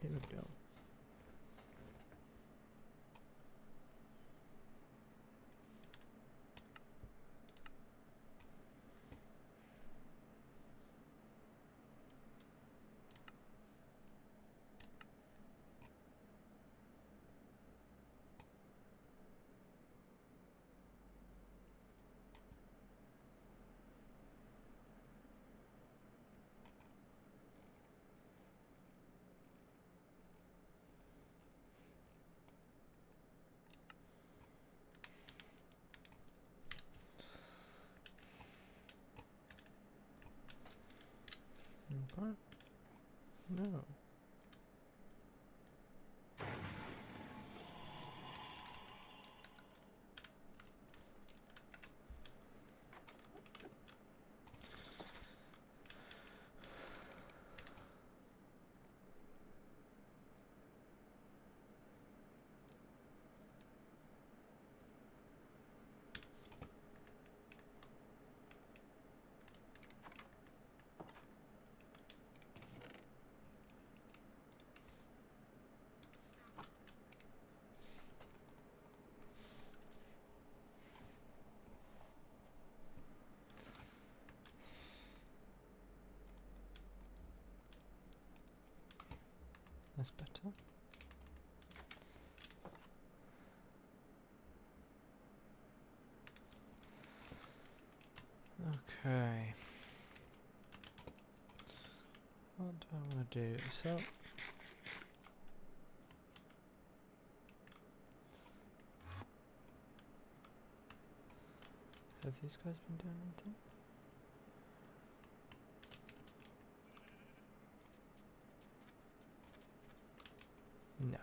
Here we go. Okay. No. That's better. Okay. What do I want to do? So, have these guys been doing anything? No.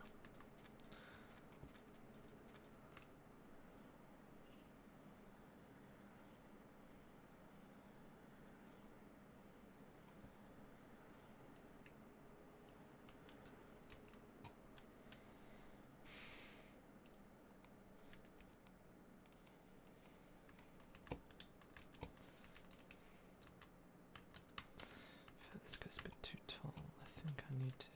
I feel this guy's a bit too tall. I think I need to.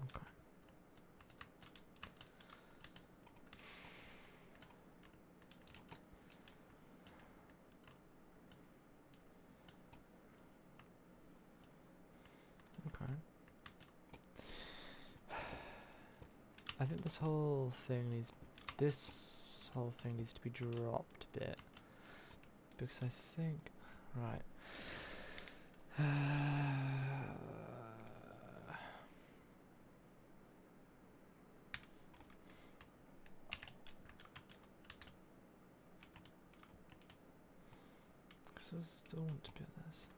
Okay. Okay. I think this whole thing needs to be dropped a bit because I think right. So I still want to be at this.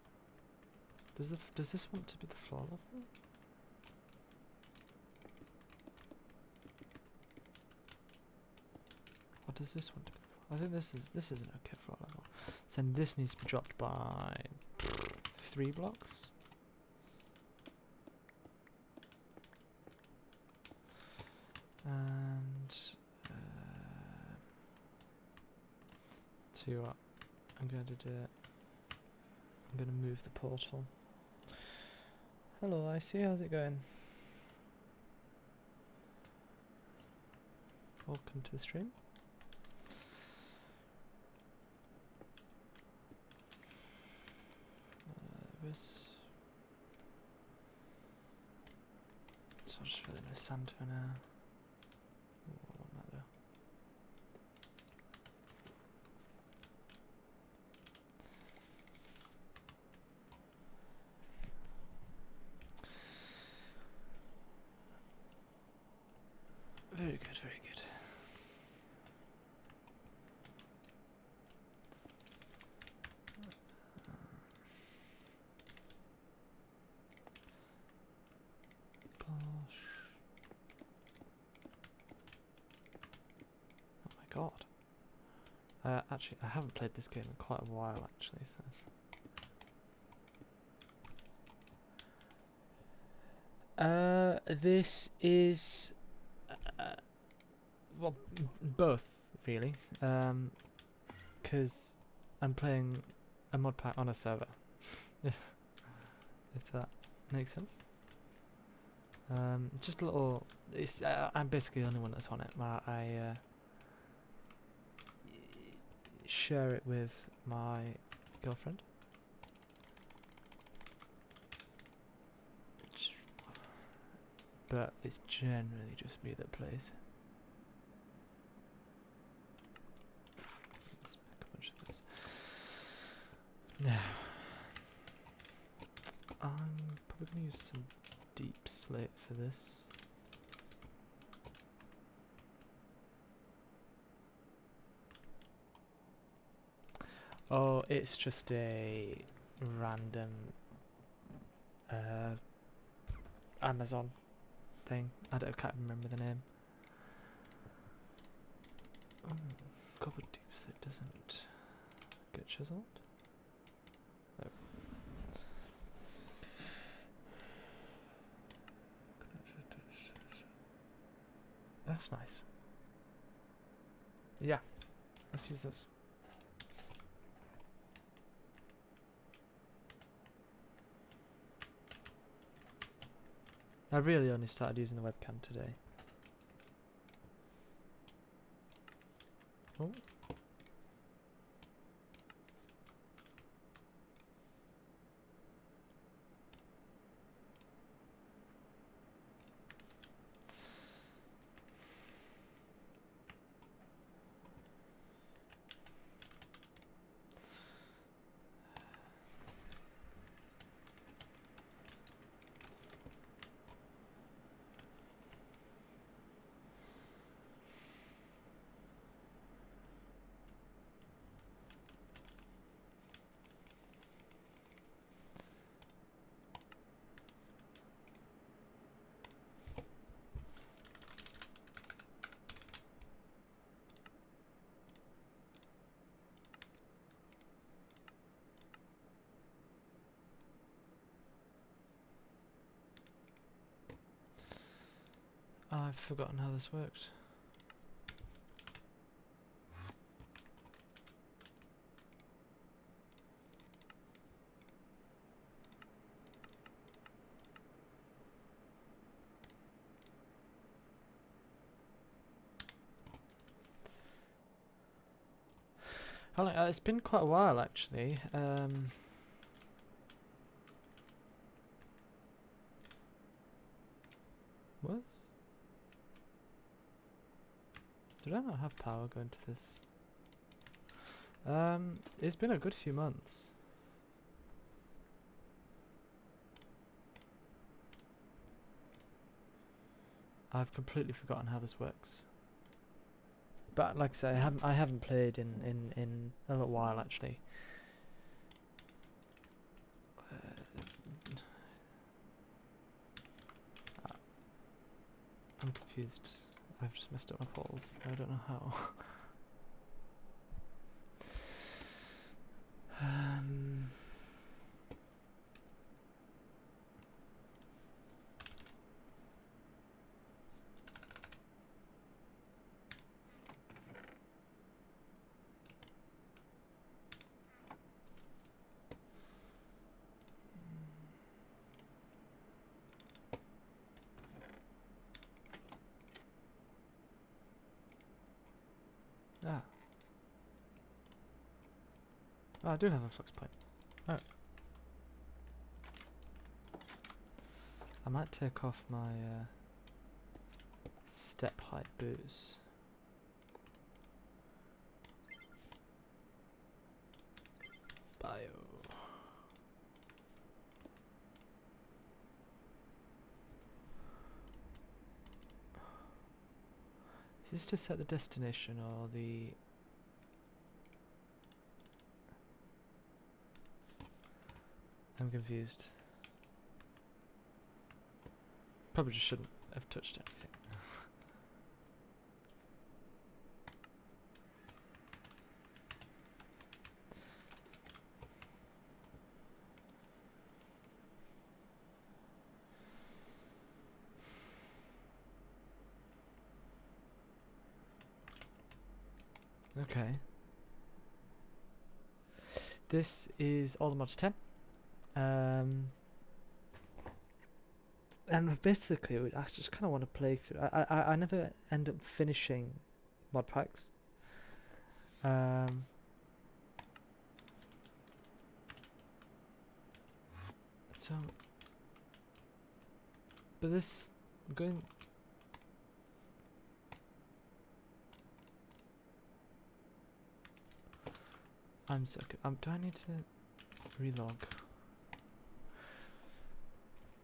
Does this want to be the floor level? Or does this want to be the floor? I think this is an okay floor level. So then this needs to be dropped by 3 blocks. And 2 up. I'm going to do it. I'm going to move the portal. Hello, Icy, how's it going? Welcome to the stream. So I'll just fill in a sand for now. Oh, not there. Very good, very good. Gosh. Oh my god. Actually, I haven't played this game in quite a while, actually, so... This is... well, both, really. Because I'm playing a mod pack on a server. if that makes sense. Just a little... It's, I'm basically the only one that's on it. I share it with my girlfriend. But it's generally just me that plays. Let's make a bunch of this. Now, I'm probably going to use some deep slate for this. Oh, it's just a random Amazon thing. Can't remember the name. Copper deep slate doesn't get chiseled. No. That's nice. Yeah, let's use this. I really only started using the webcam today. Oh. I've forgotten how this worked. It's been quite a while, actually. What? Did I not have power going to this? It's been a good few months. I've completely forgotten how this works. But like I say, I haven't played in a little while, actually. I'm confused. I've just messed up my polls. I don't know how. Ah. Oh, I do have a flux point. Oh. I might take off my step height boots. Bio. Is this to set the destination or the... I'm confused. Probably just shouldn't have touched anything. Okay. This is All the Mods 10. And basically, I just kind of want to play through. I never end up finishing mod packs. So, but this I'm going. I'm so. Do I need to relog?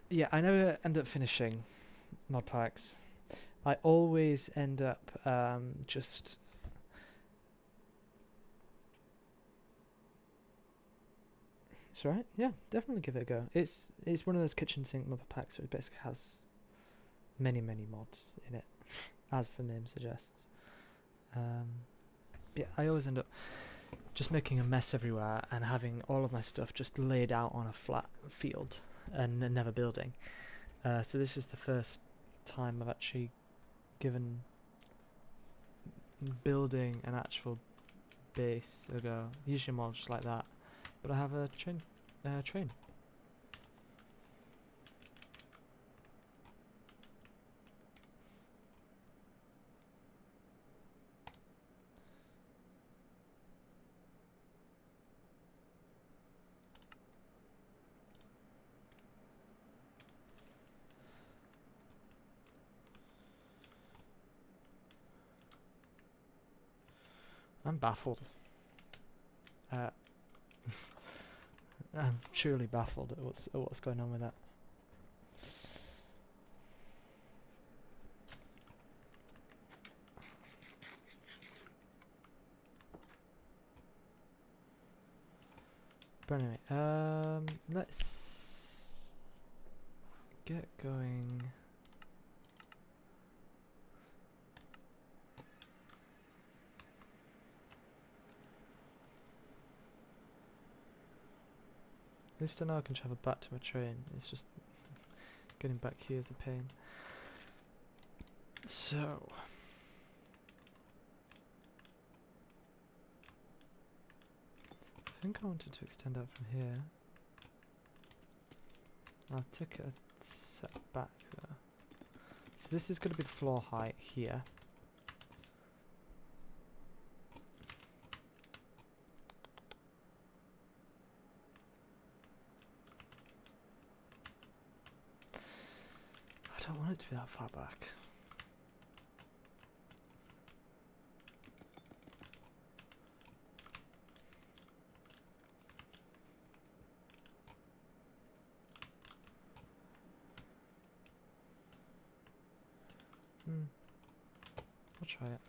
Yeah, I never end up finishing mod packs. I always end up just. It's right. Yeah, definitely give it a go. It's one of those kitchen sink mod packs, so it basically has many mods in it, as the name suggests. Yeah, I always end up just making a mess everywhere and having all of my stuff just laid out on a flat field and never building. So this is the first time I've actually given building an actual base a go. Usually I'm all just like that, but I have a train. I'm baffled. I'm truly baffled at what's going on with that. But anyway, let's get going. At least I know I can travel back to my train. It's just getting back here is a pain. So I think I wanted to extend out from here. I'll take a step back there. So this is going to be the floor height here. I don't want it to be that far back. I'll try it.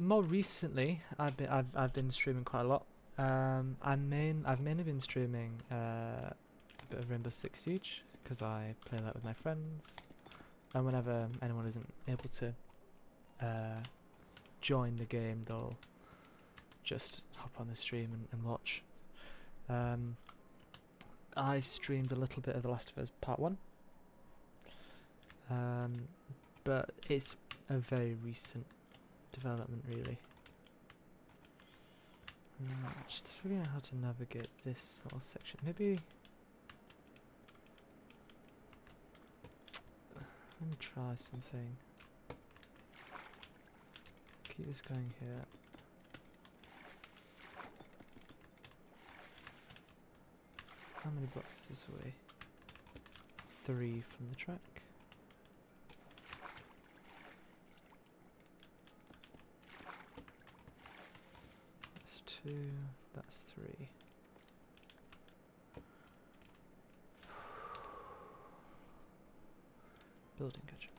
More recently I've been streaming quite a lot. I've mainly been streaming a bit of Rainbow Six Siege because I play that with my friends, and whenever anyone isn't able to join the game, they'll just hop on the stream and watch. I streamed a little bit of The Last of Us Part 1, but it's a very recent development, really. Just figuring out how to navigate this little section. Maybe let me try something. Keep this going here. How many blocks is this away? 3 from the track. That's 2, that's 3. Building gadget.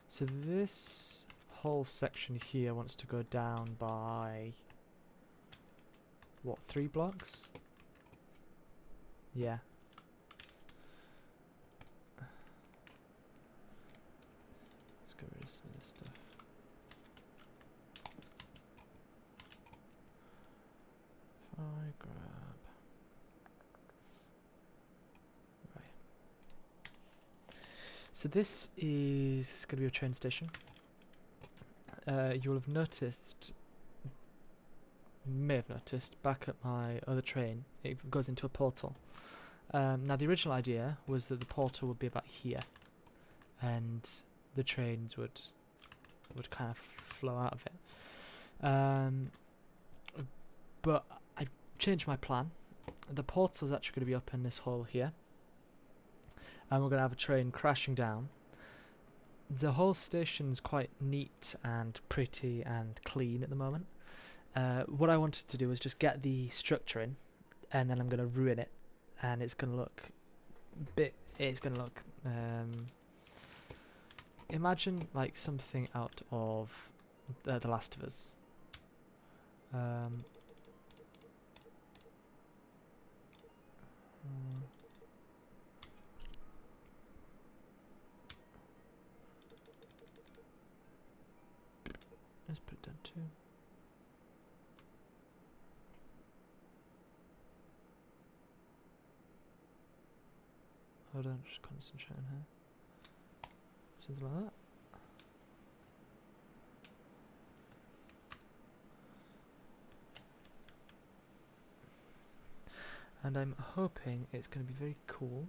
So this whole section here wants to go down by what, 3 blocks? Yeah. Let's get rid of some of this stuff. If I grab... Right. So this is going to be a train station. You will have noticed, may have noticed, back at my other train, it goes into a portal. Now the original idea was that the portal would be about here, and the trains would kind of flow out of it. But I changed my plan. The portal is actually going to be up in this hole here, and we're going to have a train crashing down. The whole station's quite neat and pretty and clean at the moment. What I wanted to do was just get the structure in, and then I'm going to ruin it, and it's going to look imagine like something out of The Last of Us. Let's put it down too. Hold on, just concentrate on her. Something like that. And I'm hoping it's going to be very cool.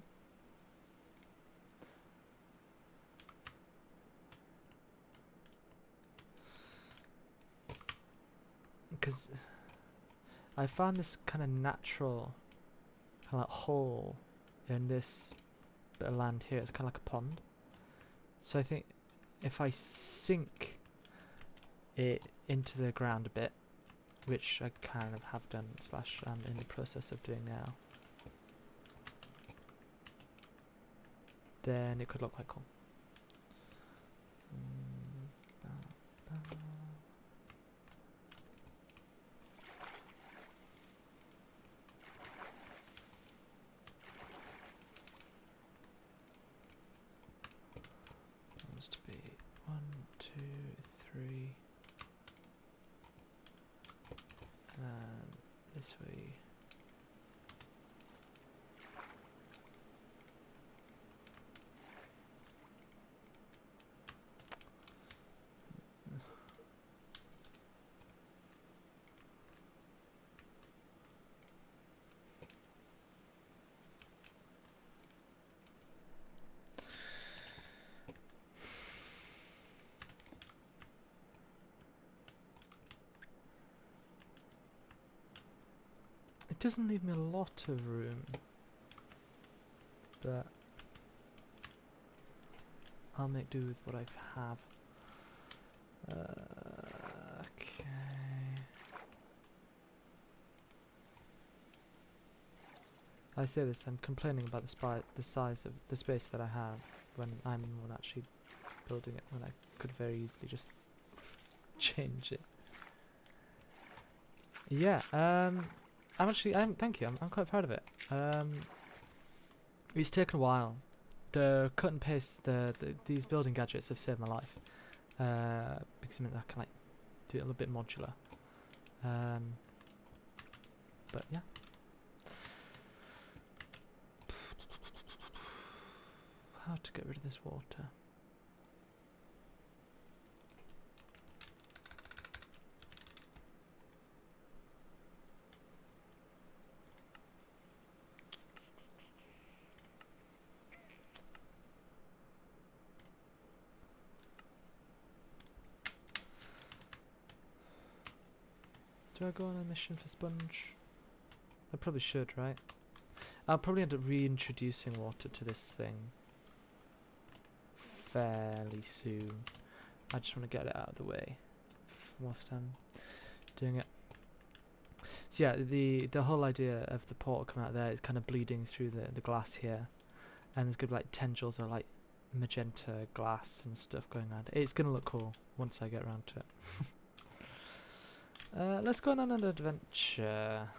Because I found this kind of natural kind of hole in this bit of land here. It's kind of like a pond. So I think if I sink it into the ground a bit, which I kind of have done / am in the process of doing now, then it could look quite cool. Wants to be 1, 2, 3, and this way. It doesn't leave me a lot of room, but I'll make do with what I have. Okay. I say this, I'm complaining about the size of the space that I have when I'm the one actually building it, when I could very easily just change it. Yeah, thank you, I'm quite proud of it. It's taken a while. The cut and paste, these building gadgets have saved my life. Because it meant I can like do it a little bit modular. But yeah. How to get rid of this water? Do I go on a mission for sponge? I probably should, right? I'll probably end up reintroducing water to this thing fairly soon. I just want to get it out of the way whilst I'm doing it. So yeah, the whole idea of the portal coming out there is kind of bleeding through the glass here. and there's gonna be like tendrils or like magenta glass and stuff going around. It's gonna look cool once I get around to it. Let's go on an adventure.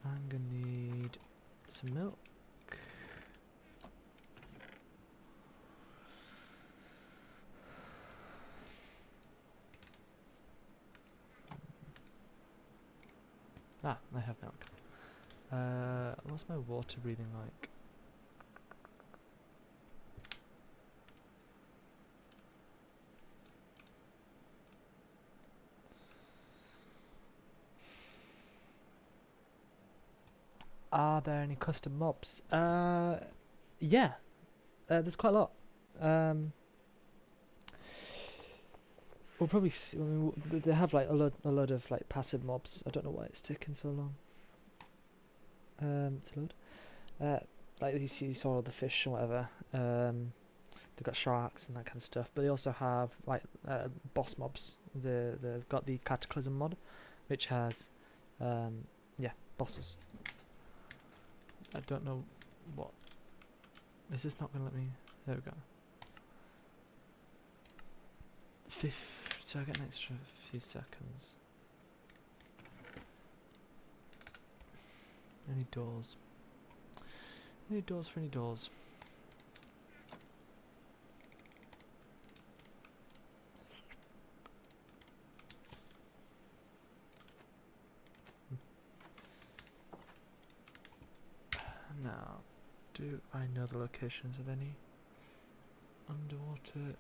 I'm gonna need some milk. Ah, I have milk. What's my water breathing like? Are there any custom mobs? Yeah, there's quite a lot. We'll probably see, I mean, they have like a lot of like passive mobs. I don't know why it's taking so long to load. Like you saw all the fish or whatever. They've got sharks and that kind of stuff, but they also have like boss mobs. They've got the Cataclysm mod, which has yeah, bosses. I don't know what. Is this not going to let me? There we go. So I get an extra few seconds. Any doors? Any doors for any doors? Now, do I know the locations of any underwater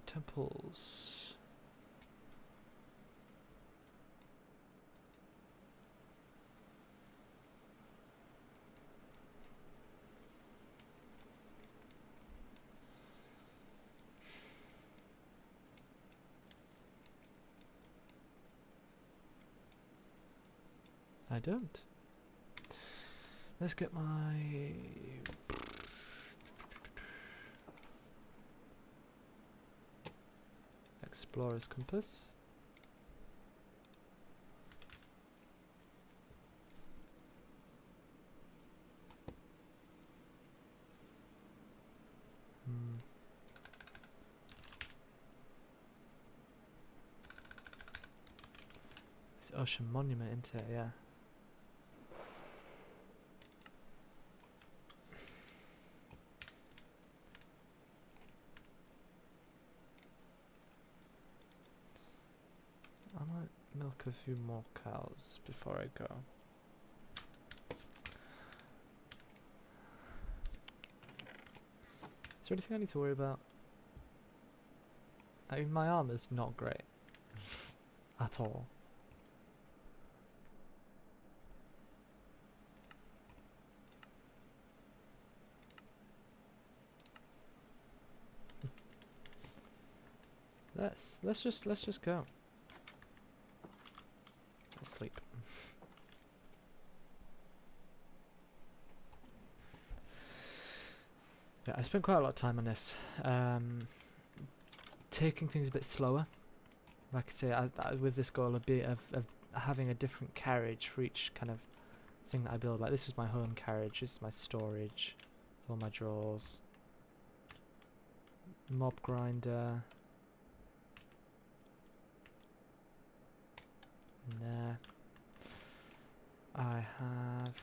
temples? I don't. Let's get my explorer's compass. It's Ocean Monument, isn't it? Yeah. I might milk a few more cows before I go. Is there anything I need to worry about? I mean, my armor's not great. At all. Let's just go. Let's sleep. Yeah, I spent quite a lot of time on this. Taking things a bit slower. Like I say, with this goal a bit of having a different carriage for each kind of thing that I build. Like this is my home carriage, this is my storage, all my drawers. Mob grinder. Nah. I have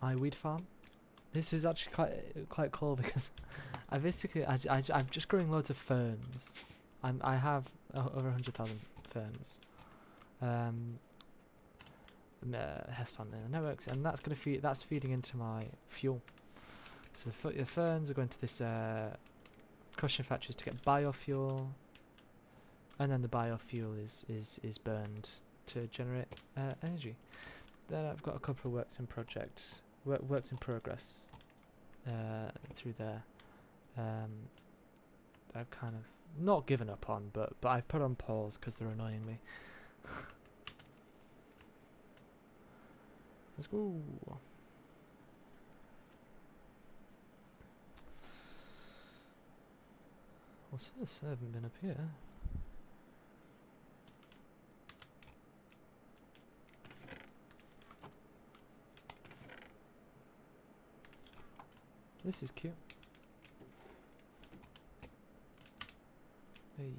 iWeed farm. This is actually quite cool because I'm just growing loads of ferns. I have over 100,000 ferns. Heston networks, and that's feeding into my fuel. So the ferns are going to this crushing factories to get biofuel, and then the biofuel is burned to generate energy. Then I've got a couple of works in progress through there. I've kind of not given up on, but I've put on pause because they're annoying me. Let's go. What's this? I haven't been up here. This is cute. Hey.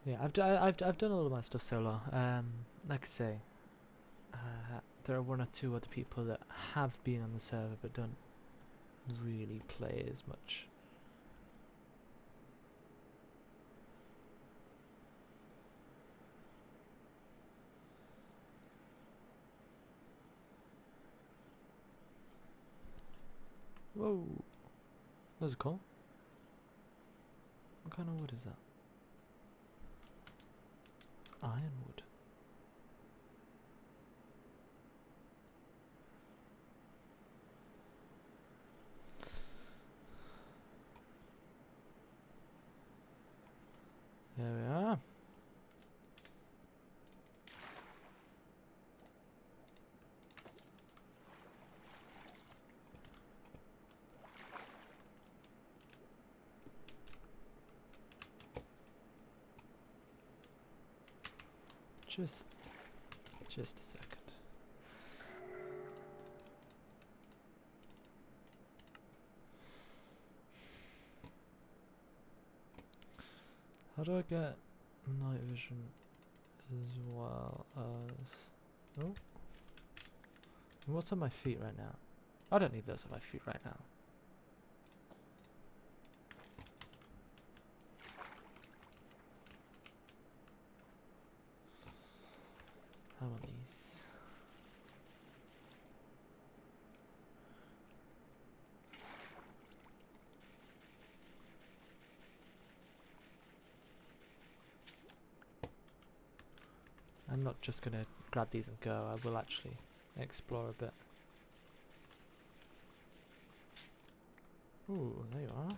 Yeah, I've done a lot of my stuff solo. Like I say, there are one or two other people that have been on the server but don't really play as much. Whoa, those are cool. What kind of wood is that? Ironwood. There we are. Just a second. How do I get night vision as well as... Oh? What's on my feet right now? I don't need those on my feet right now. I want these. I'm not just gonna grab these and go, I will actually explore a bit. Ooh, there you are.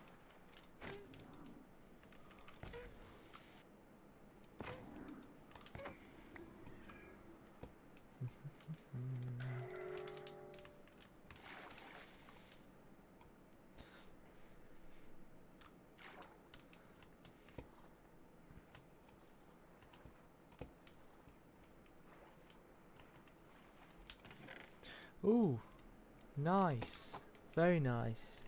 Ooh, nice. Very nice.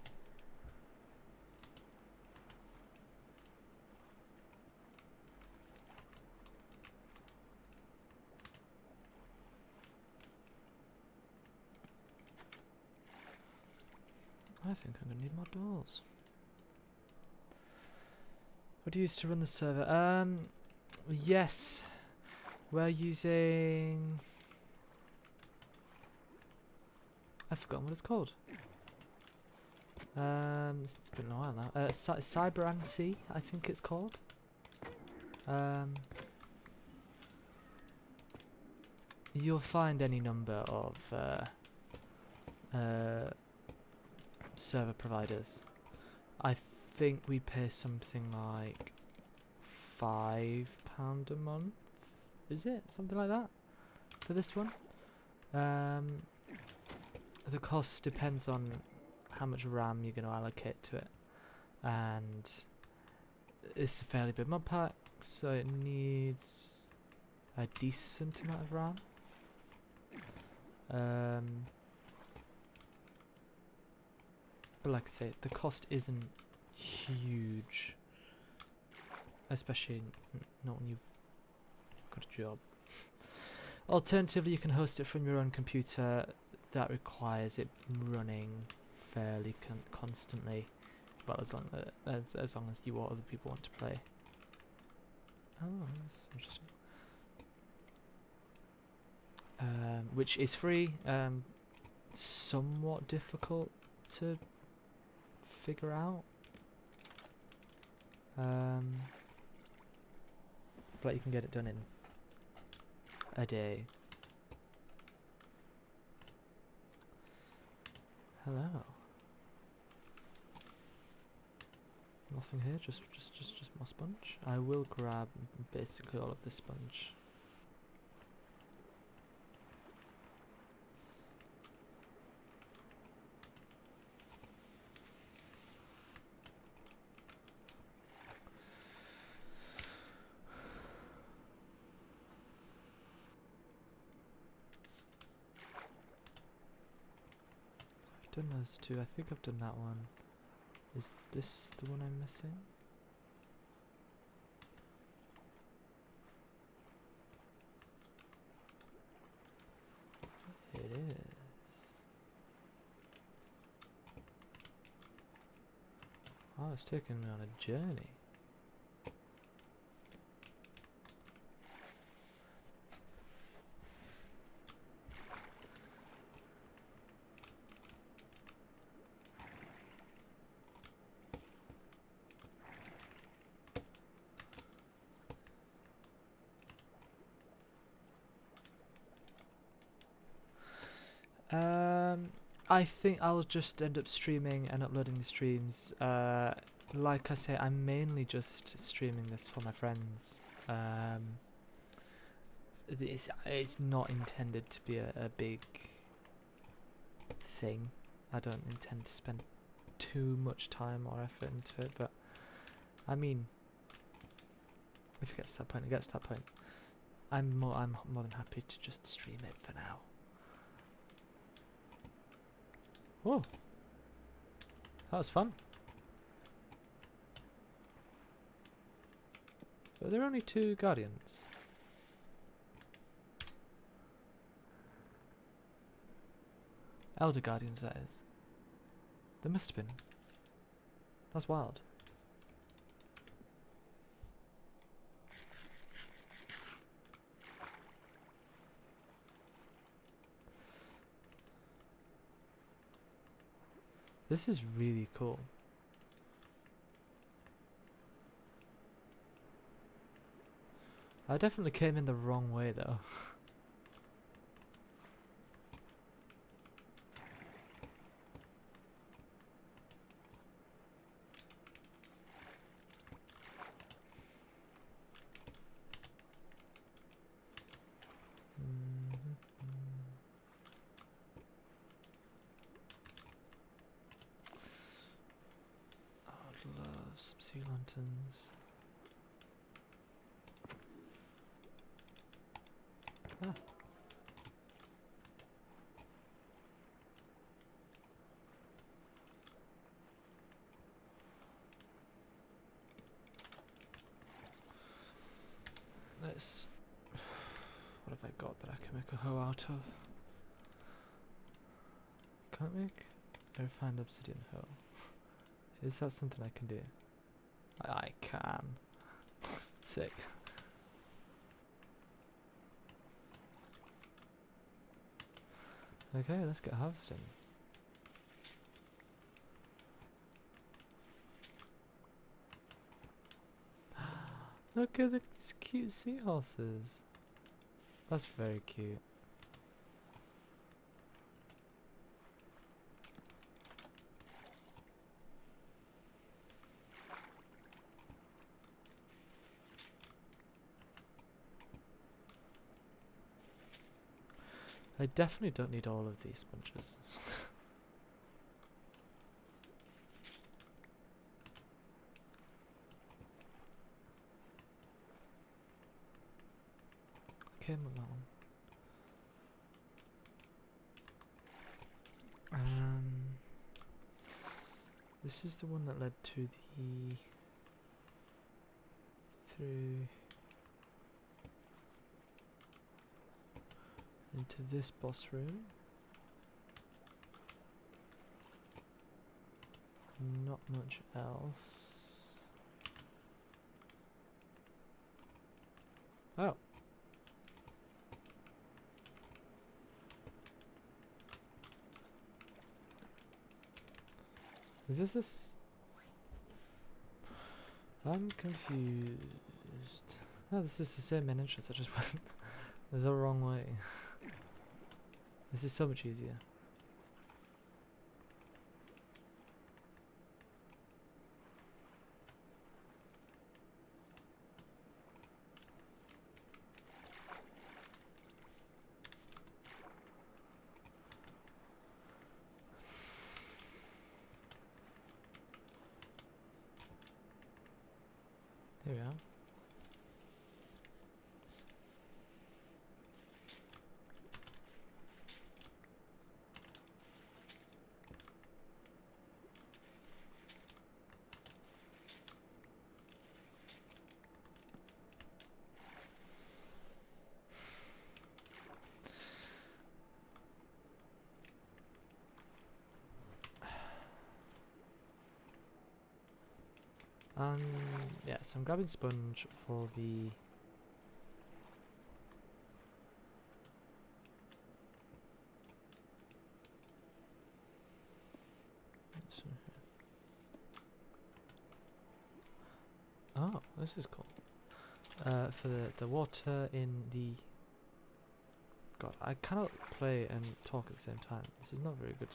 I think I'm gonna need more doors. What do you use to run the server? Yes. We're using... I've forgotten what it's called. It's been a while now. CyberANSI, I think it's called. You'll find any number of server providers. I think we pay something like £5 a month. Is it something like that for this one? The cost depends on how much RAM you're going to allocate to it, and it's a fairly big mod pack, so it needs a decent amount of RAM. But like I say, the cost isn't huge, especially not when you've got a job. Alternatively, you can host it from your own computer. That requires it running fairly constantly, well, as long as you or other people want to play. Oh, that's interesting. Which is free. Somewhat difficult to figure out. But you can get it done in a day. Hello. Nothing here, just more sponge. I will grab basically all of this sponge. done those two. I think I've done that one. Is this the one I'm missing? It is. Oh, it's taking me on a journey. I think I'll just end up streaming and uploading the streams. Like I say, I'm mainly just streaming this for my friends. It's not intended to be a big thing. I don't intend to spend too much time or effort into it, but I mean, if it gets to that point, it gets to that point. I'm more than happy to just stream it for now. Whoa, that was fun. But there are only 2 guardians. Elder guardians, that is. There must have been. That's wild. This is really cool. I definitely came in the wrong way though. I would love some sea lanterns. Ah. Let's... What have I got that I can make a hoe out of? Can't make a refined obsidian hoe. Is that something I can do? I can. Sick. Okay, let's get harvesting. Look at the cute seahorses. That's very cute. I definitely don't need all of these sponges. Okay, move on. This is the one that led to the... through... into this boss room. Not much else. Oh. Is this? I'm confused. No, this is the same main entrance. I just went the wrong way. This is so much easier. Here we are. Yeah, so I'm grabbing sponge for the... Oh, this is cool. For the water in the... God, I cannot play and talk at the same time. This is not a very good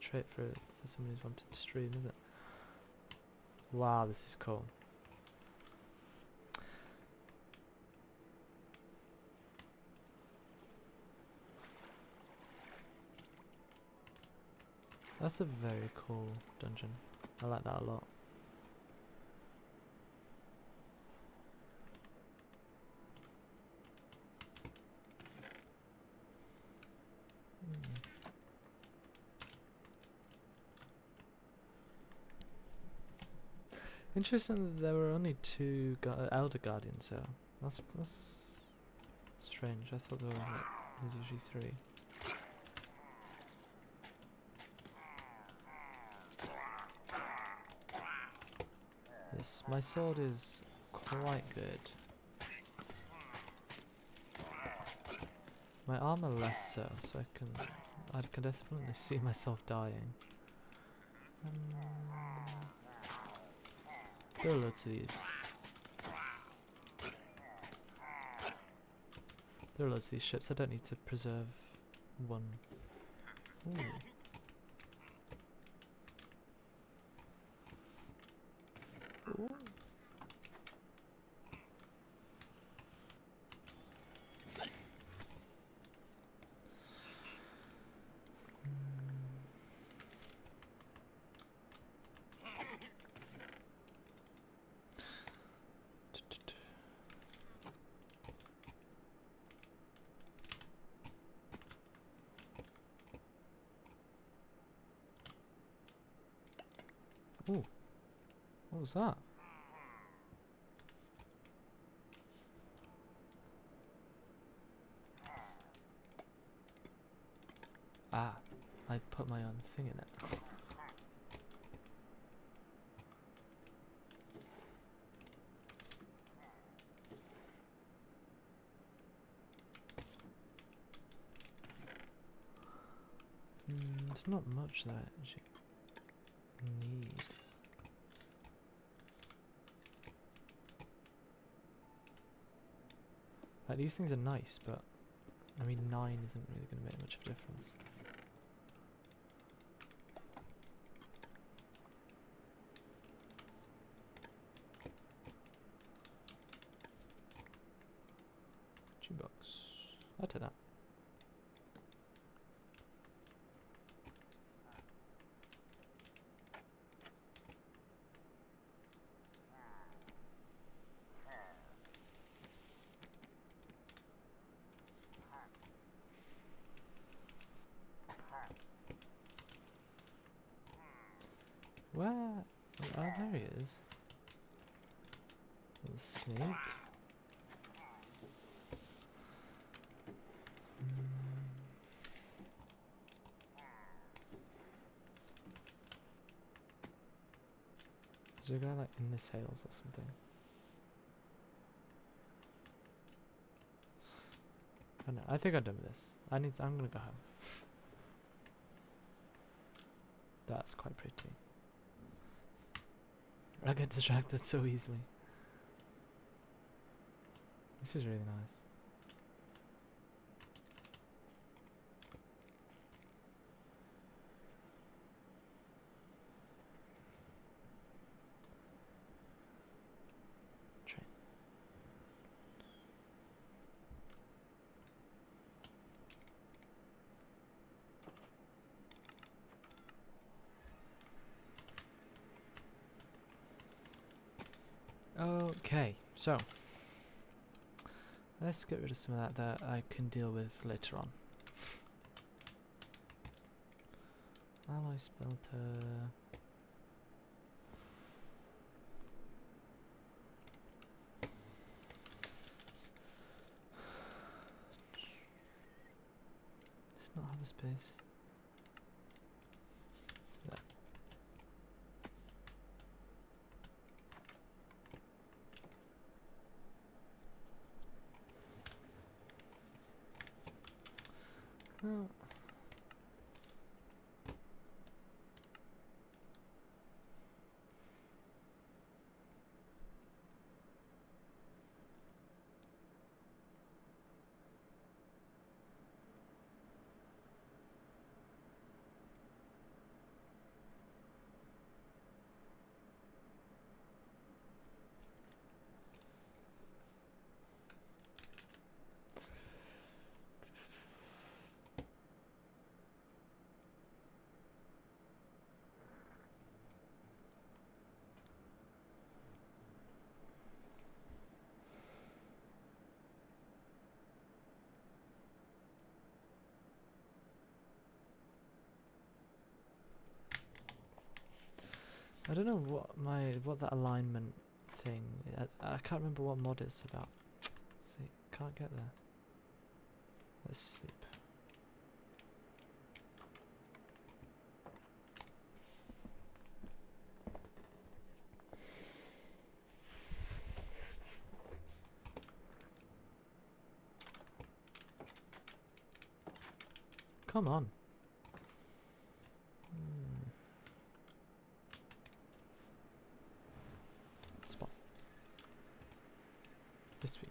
trait for someone who's wanted to stream, is it? Wow, this is cool. That's a very cool dungeon. I like that a lot. Interesting that there were only two Elder Guardians, so that's strange. I thought there was usually three. Yes, my sword is quite good. My armor less so, so I can definitely see myself dying. There are loads of these. There are loads of these ships. I don't need to preserve one. Ooh. Ooh. Ooh. What was that? Ah, I put my own thing in it. There's not much that I actually need. Like, these things are nice, but I mean 9 isn't really going to make much of a difference. Box. I'll take that. Where? Oh, there he is. Little snake. Is there a guy like in the sails or something? I don't know. I think I'm done with this. I'm gonna go home. That's quite pretty. I get distracted so easily. This is really nice. Train. Okay, so let's get rid of some of that I can deal with later on. Alloy spelter. Does not have a space. There. Oh. I don't know what that alignment thing. I can't remember what mod it's about. See, can't get there. Let's sleep. Come on. Spot. This week.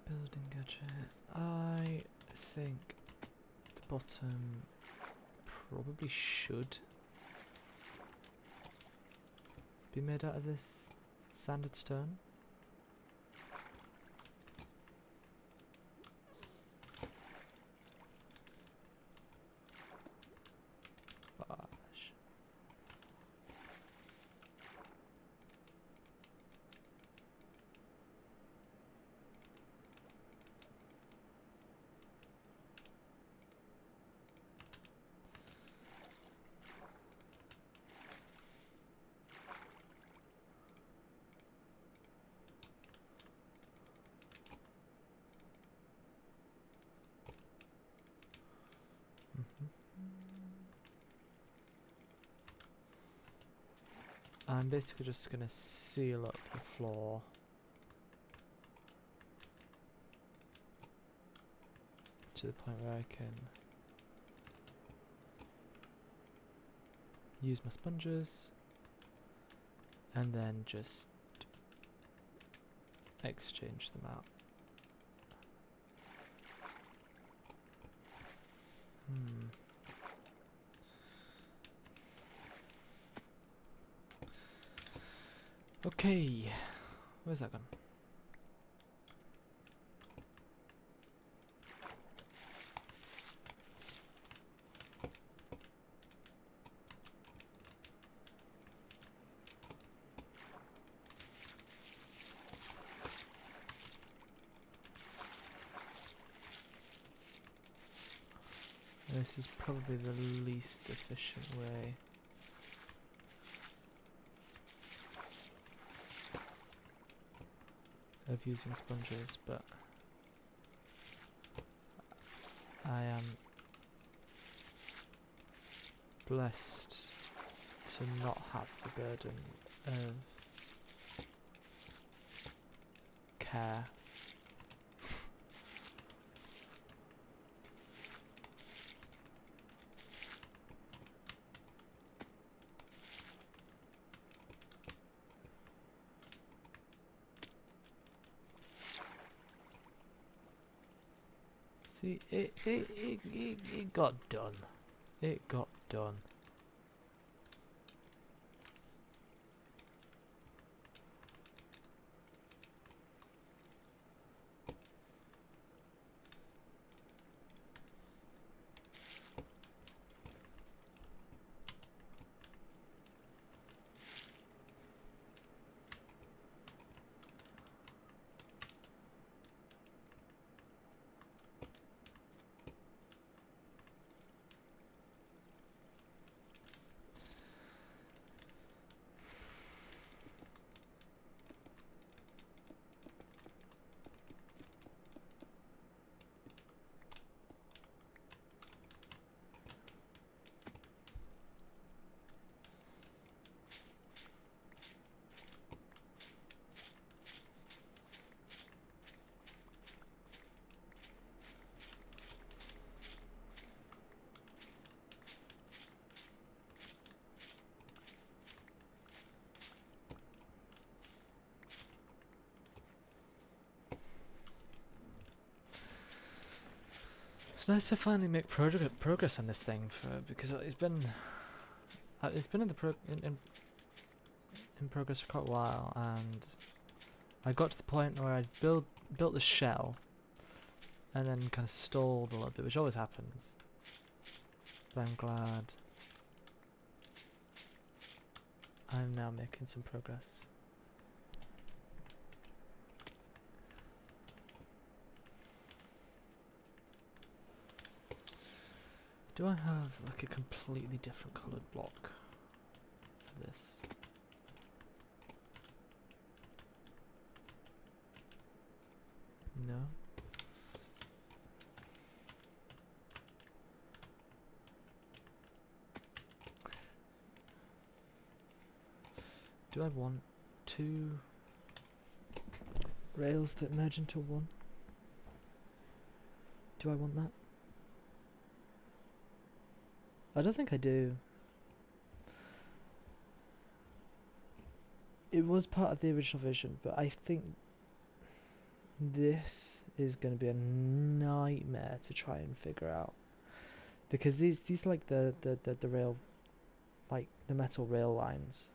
Building gadget. I think the bottom probably should be made out of this sanded stone. Gosh. I'm basically just gonna seal up the floor to the point where I can use my sponges and then just exchange them out. Okay, where's that gone? This is probably the least efficient way. Of using sponges, but I am blessed to not have the burden of care. See, it got done. It got done. It's nice to finally make progress on this thing because it's been in the in progress for quite a while, and I got to the point where I built the shell and then kind of stalled a little bit, which always happens. But I'm glad I'm now making some progress. Do I have like a completely different coloured block for this? No. Do I want two rails that merge into one? Do I want that? I don't think I do. It was part of the original vision, but I think this is going to be a nightmare to try and figure out, because these like the rail, like the metal rail lines,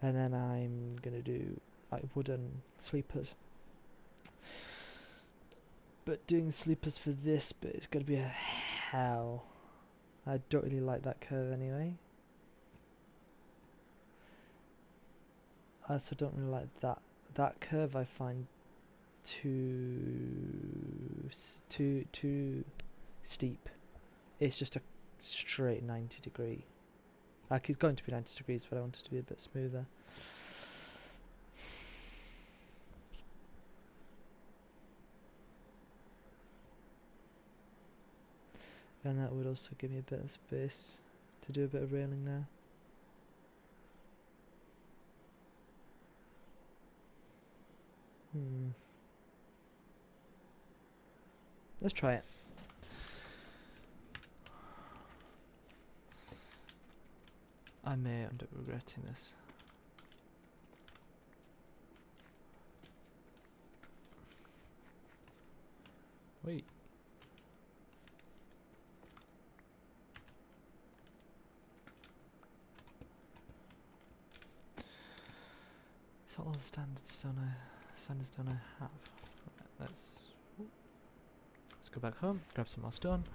and then I'm gonna do like wooden sleepers. But doing sleepers for this bit is gonna be a hell. I don't really like that curve anyway. I also don't really like that curve. I find too steep. It's just a straight 90 degree. Like it's going to be 90 degrees, but I want it to be a bit smoother. And that would also give me a bit of space to do a bit of railing there. Let's try it. I may end up regretting this. Wait. It's not all the standard stone I have. Right, let's go back home, grab some more stone.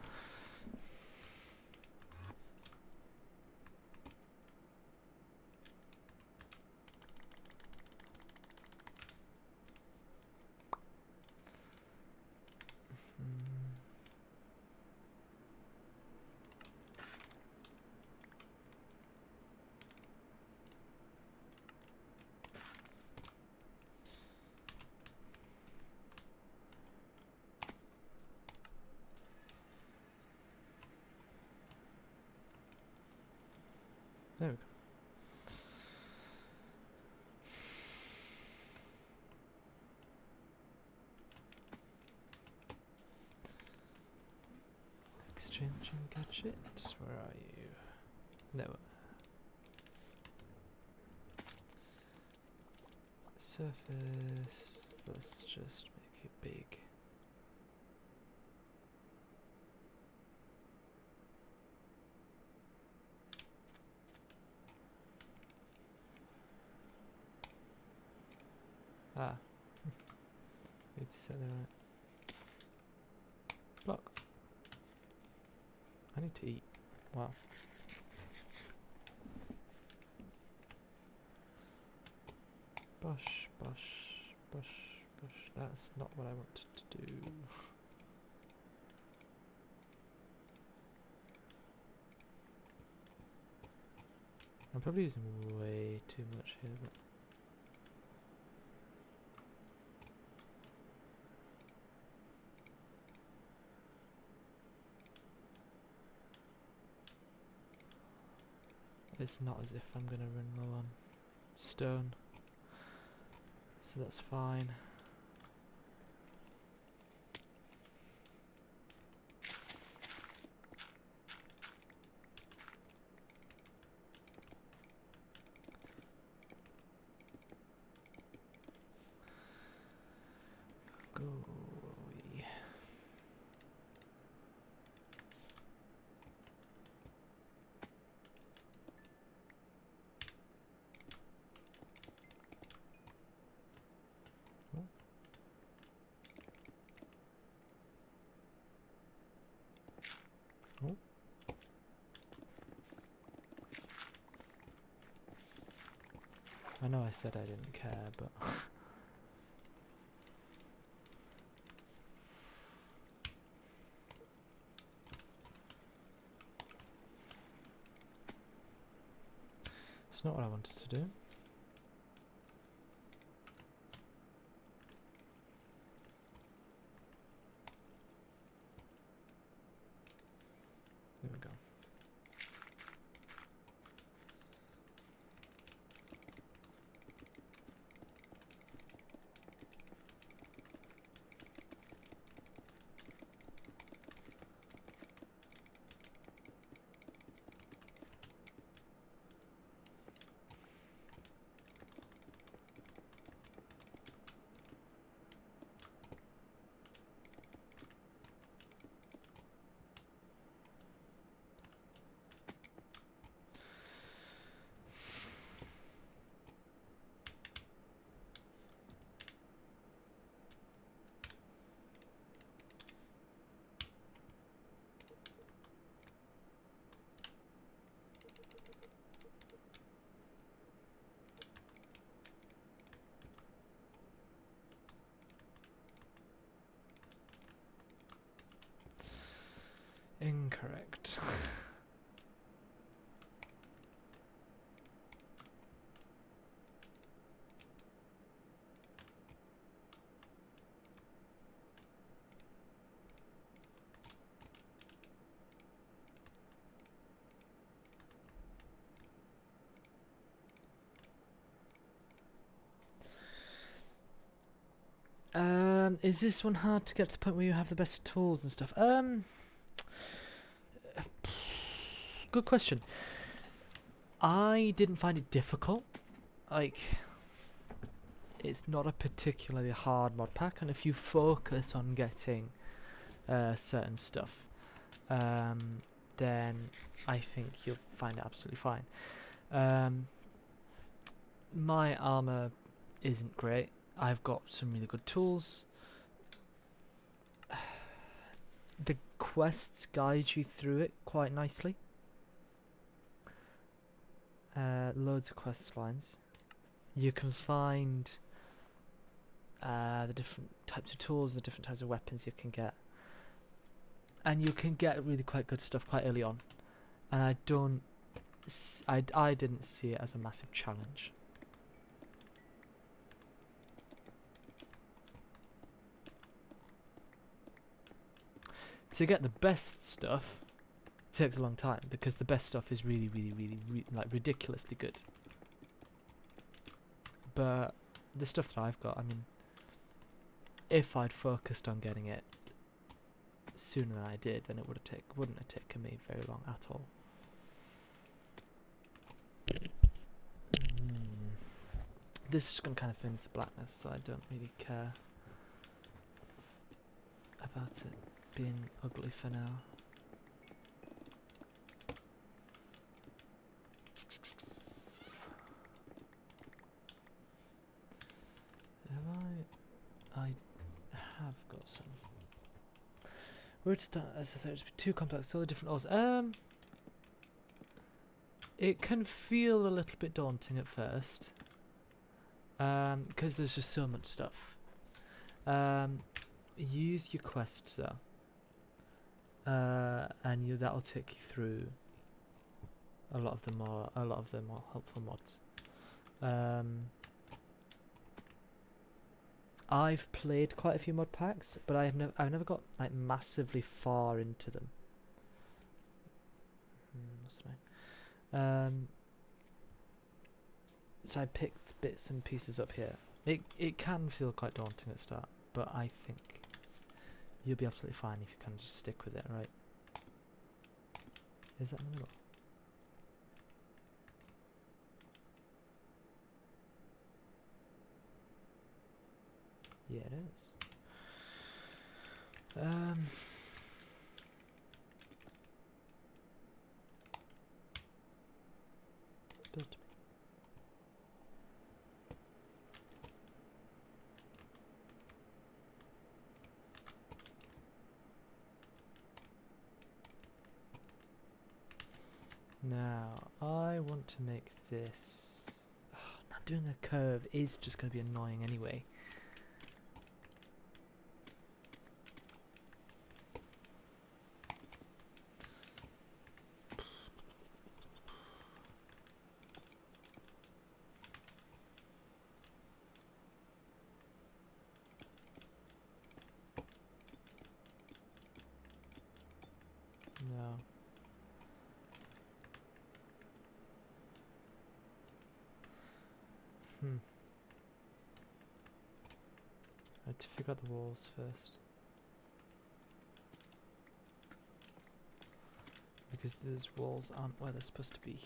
There we go. Exchanging gadgets. Where are you? No. Surface. Let's just make it big. Ah. Need to set the right block. I need to eat. Wow. Bush, bush, bush, bush. That's not what I wanted to do. I'm probably using way too much here, but it's not as if I'm gonna run low on stone, so that's fine. Go away. I know I said I didn't care, but it's not what I wanted to do. There we go. Incorrect. Is this one hard to get to the point where you have the best tools and stuff? Good question. I didn't find it difficult. Like, it's not a particularly hard mod pack, and if you focus on getting certain stuff, then I think you'll find it absolutely fine. My armor isn't great. I've got some really good tools. The quests guide you through it quite nicely. Loads of quest lines. You can find the different types of tools, the different types of weapons you can get, and you can get really quite good stuff quite early on. And I didn't see it as a massive challenge. To get the best stuff takes a long time because the best stuff is really like ridiculously good. But the stuff that I've got, I mean, if I'd focused on getting it sooner than I did, then it wouldn't have taken me very long at all. This is going to kind of fade into blackness, so I don't really care about it being ugly for now. I have got some. Where to start? As I thought, it's too complex. All the different ores. It can feel a little bit daunting at first, because there's just so much stuff. Use your quests though, and that'll take you through a lot of the more helpful mods. I've played quite a few mod packs, but I've never got like massively far into them. What's the name? So I picked bits and pieces up here. It can feel quite daunting at the start, but I think you'll be absolutely fine if you kind of just stick with it, right? Is that in the middle? Yeah, it is. Build to me. Now, I want to make this... Oh, none doing a curve is just going to be annoying anyway. No. I have to figure out the walls first. Because those walls aren't where they're supposed to be.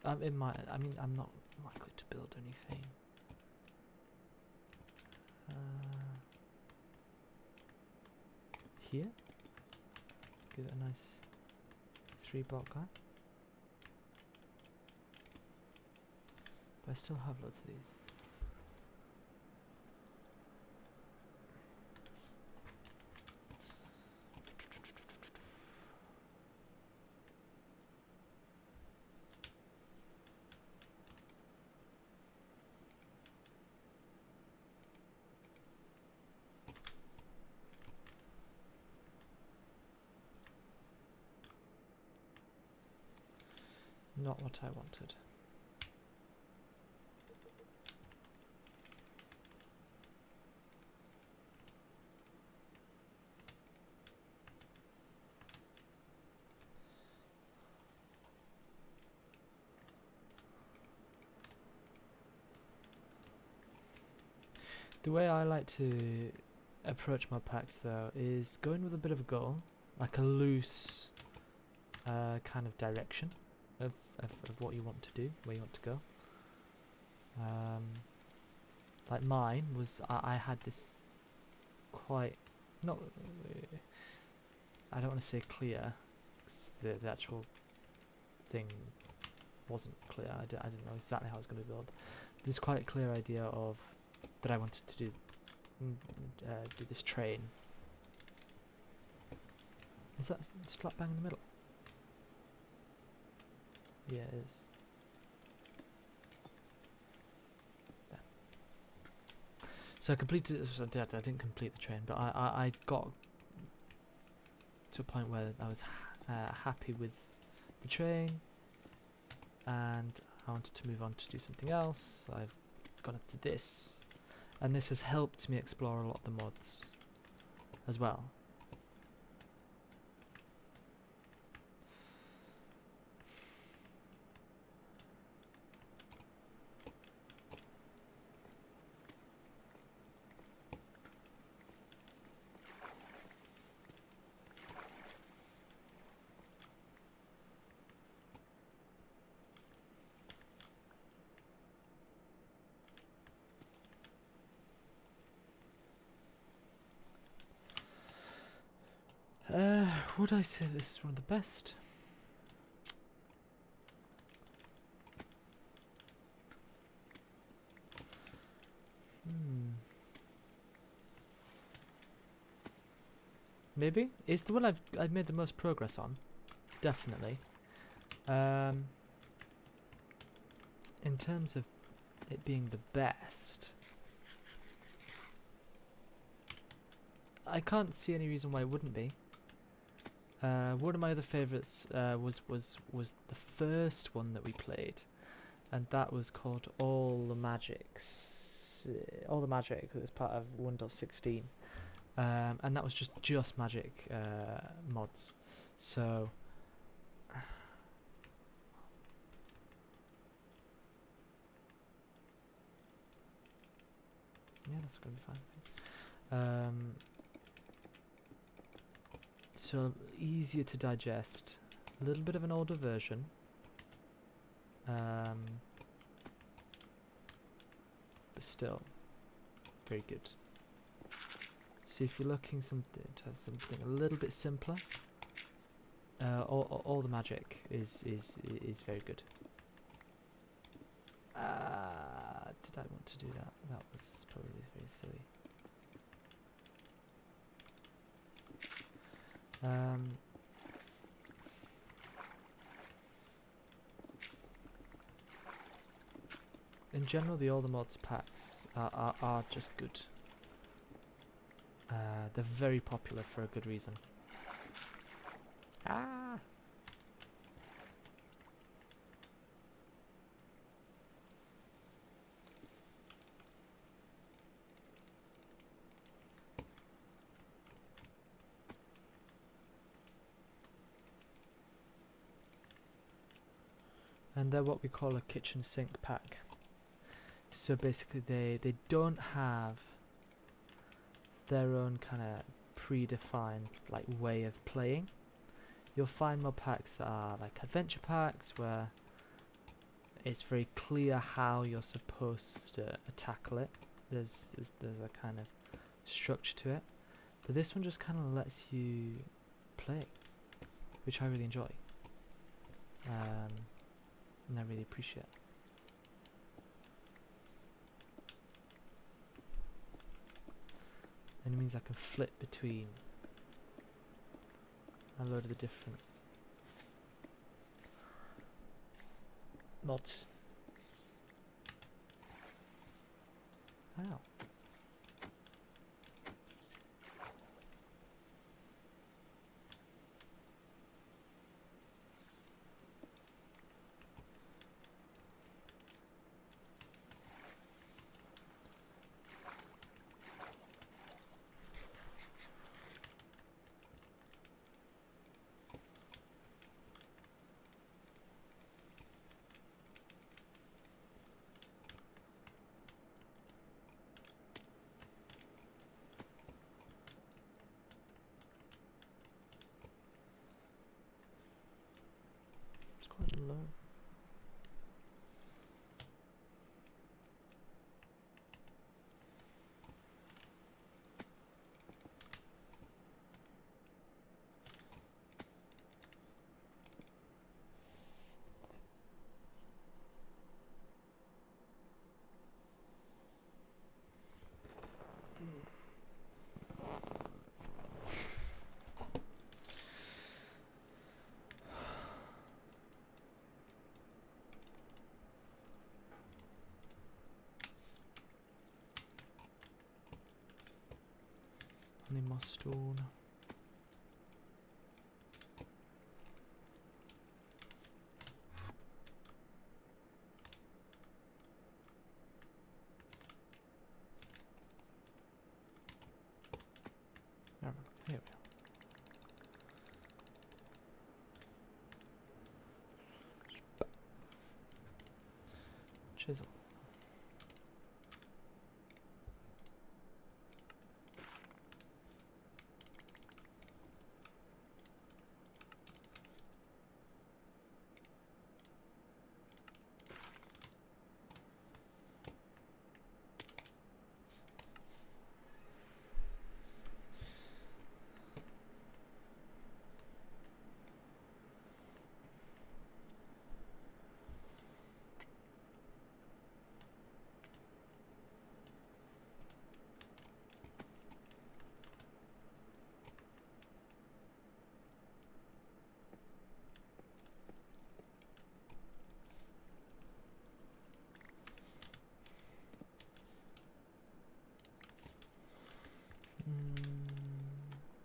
I mean, I'm not likely to build anything. Here? Give it a nice 3-block guy. But I still have loads of these. Not what I wanted. The way I like to approach my packs though is going with a bit of a goal, like a loose kind of direction of what you want to do, where you want to go. Like mine was, I had this quite, not, I don't want to say clear, 'cause the actual thing wasn't clear, I didn't know exactly how I was going to build. There's quite a clear idea of that I wanted to do this train. Is that slap bang in the middle? Yeah, it is. There. So I completed. So I didn't complete the train, but I got to a point where I was happy with the train, and I wanted to move on to do something else. So I've got up to this, and this has helped me explore a lot of the mods as well. Would I say this is one of the best? Maybe it's the one I've made the most progress on, definitely. In terms of it being the best, I can't see any reason why it wouldn't be. One of my other favourites was the first one that we played, and that was called All the Magics. All the Magic was part of 1.16, and that was just Magic mods. So yeah, that's gonna be fine. So easier to digest, a little bit of an older version, but still very good. So if you're looking to have something a little bit simpler, all the Magic is very good. Did I want to do that? That was probably very silly. in general, the older mods packs are just good. They're very popular for a good reason. Ah! And they're what we call a kitchen sink pack. So basically they don't have their own kind of predefined like way of playing. You'll find more packs that are like adventure packs where it's very clear how you're supposed to tackle it. There's a kind of structure to it. But this one just kind of lets you play, which I really enjoy. And I really appreciate. And it means I can flip between a load of the different mods. Wow. It's quite low. I need more stone. Here we are. Chisel.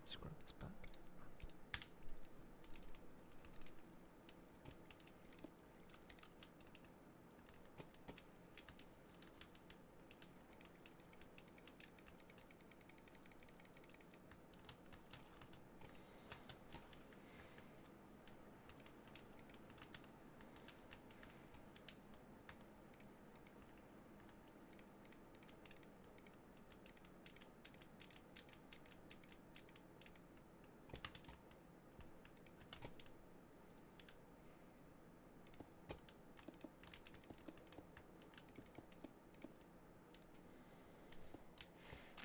Scrub this back.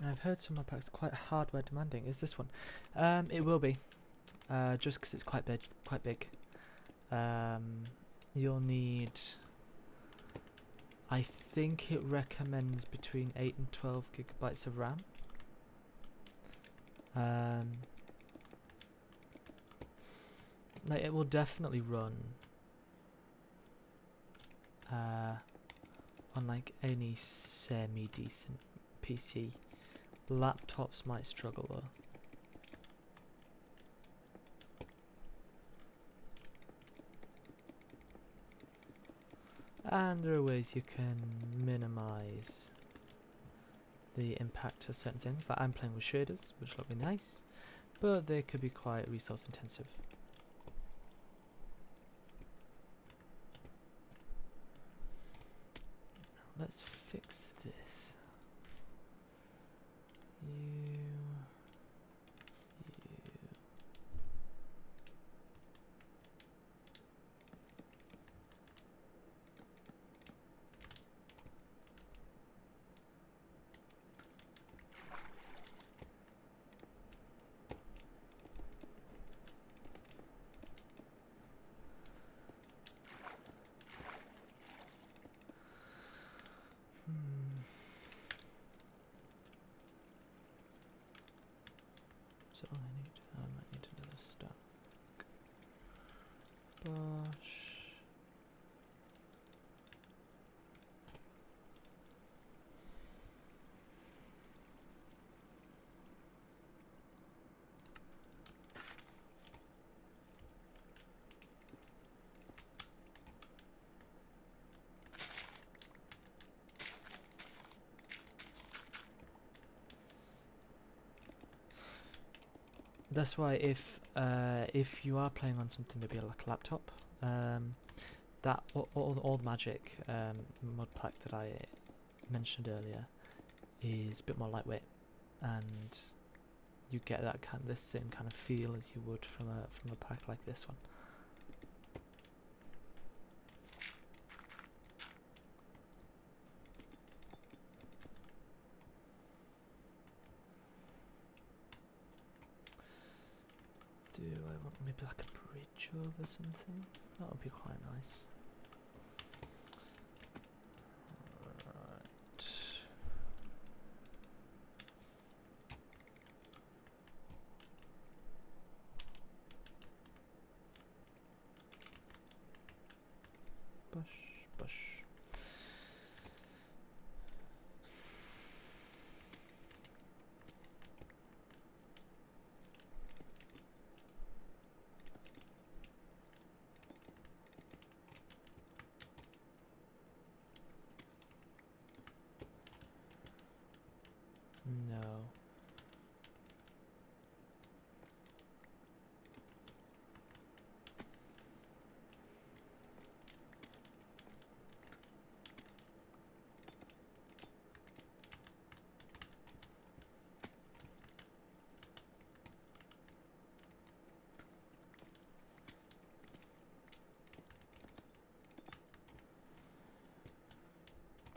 I've heard some of my packs are quite hardware demanding. Is this one? It will be, just because it's quite big. Quite big. You'll need. I think it recommends between 8 and 12 gigabytes of RAM. Like it will definitely run on like any semi-decent PC. Laptops might struggle though. And there are ways you can minimize the impact of certain things. Like I'm playing with shaders, which look really nice, but they could be quite resource intensive. Let's fix this. You. So all I need, I might need another stack. Bosh. That's why if you are playing on something maybe like a laptop, that all the magic mod pack that I mentioned earlier is a bit more lightweight, and you get that the same kind of feel as you would from a pack like this one. Do I want maybe like a bridge over something? That would be quite nice. Right. Bush, bush. No.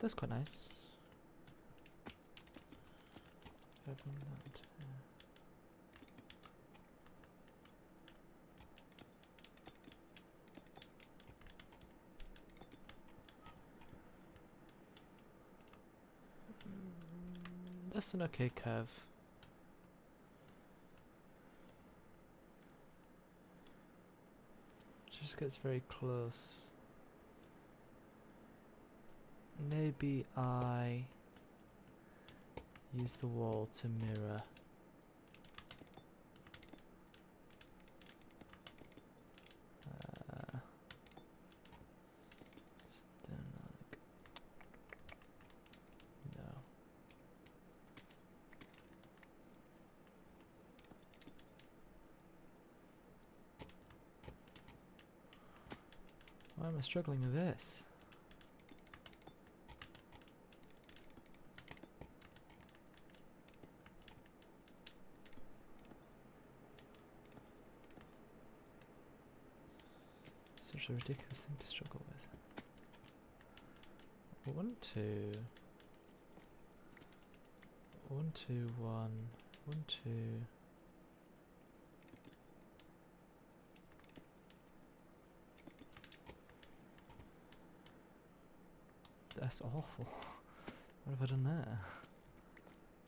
That's quite nice. If I bring that, that's an okay curve. Just gets very close. Maybe I use the wall to mirror. No. Why am I struggling with this? Such a ridiculous thing to struggle with. 1, 2. 1, 2, 1. 1, 2. That's awful. What have I done there?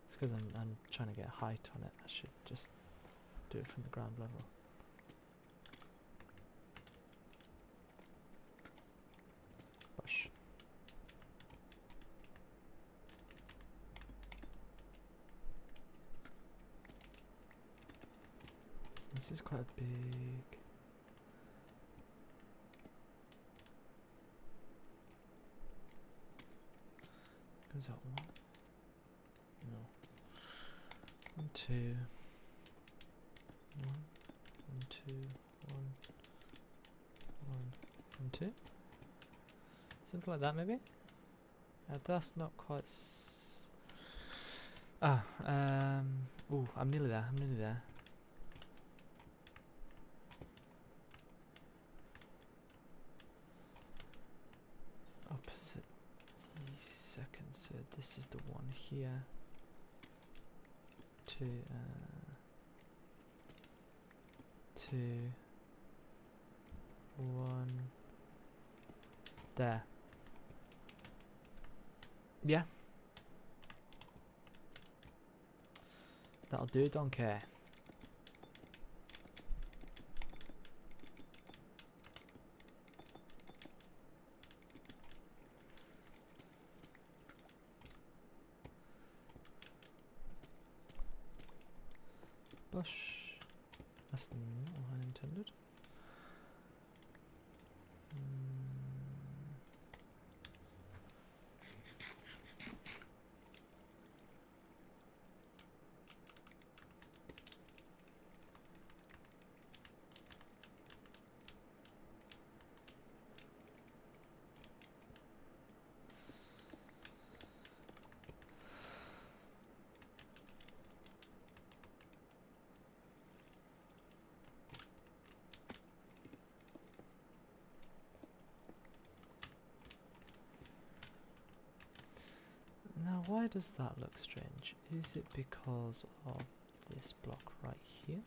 It's because I'm trying to get height on it. I should just do it from the ground level. Bush. This is quite big. Goes out one. No. 1, 2. 1, 1, 2, 1, 1, 1, 2. Something like that, maybe. That's not quite. Ooh, I'm nearly there. I'm nearly there. Opposite the second. So this is the one here. 2, 2, 1. There. Yeah. That'll do, don't care. Bush. That's not what I intended. Now, why does that look strange? Is it because of this block right here?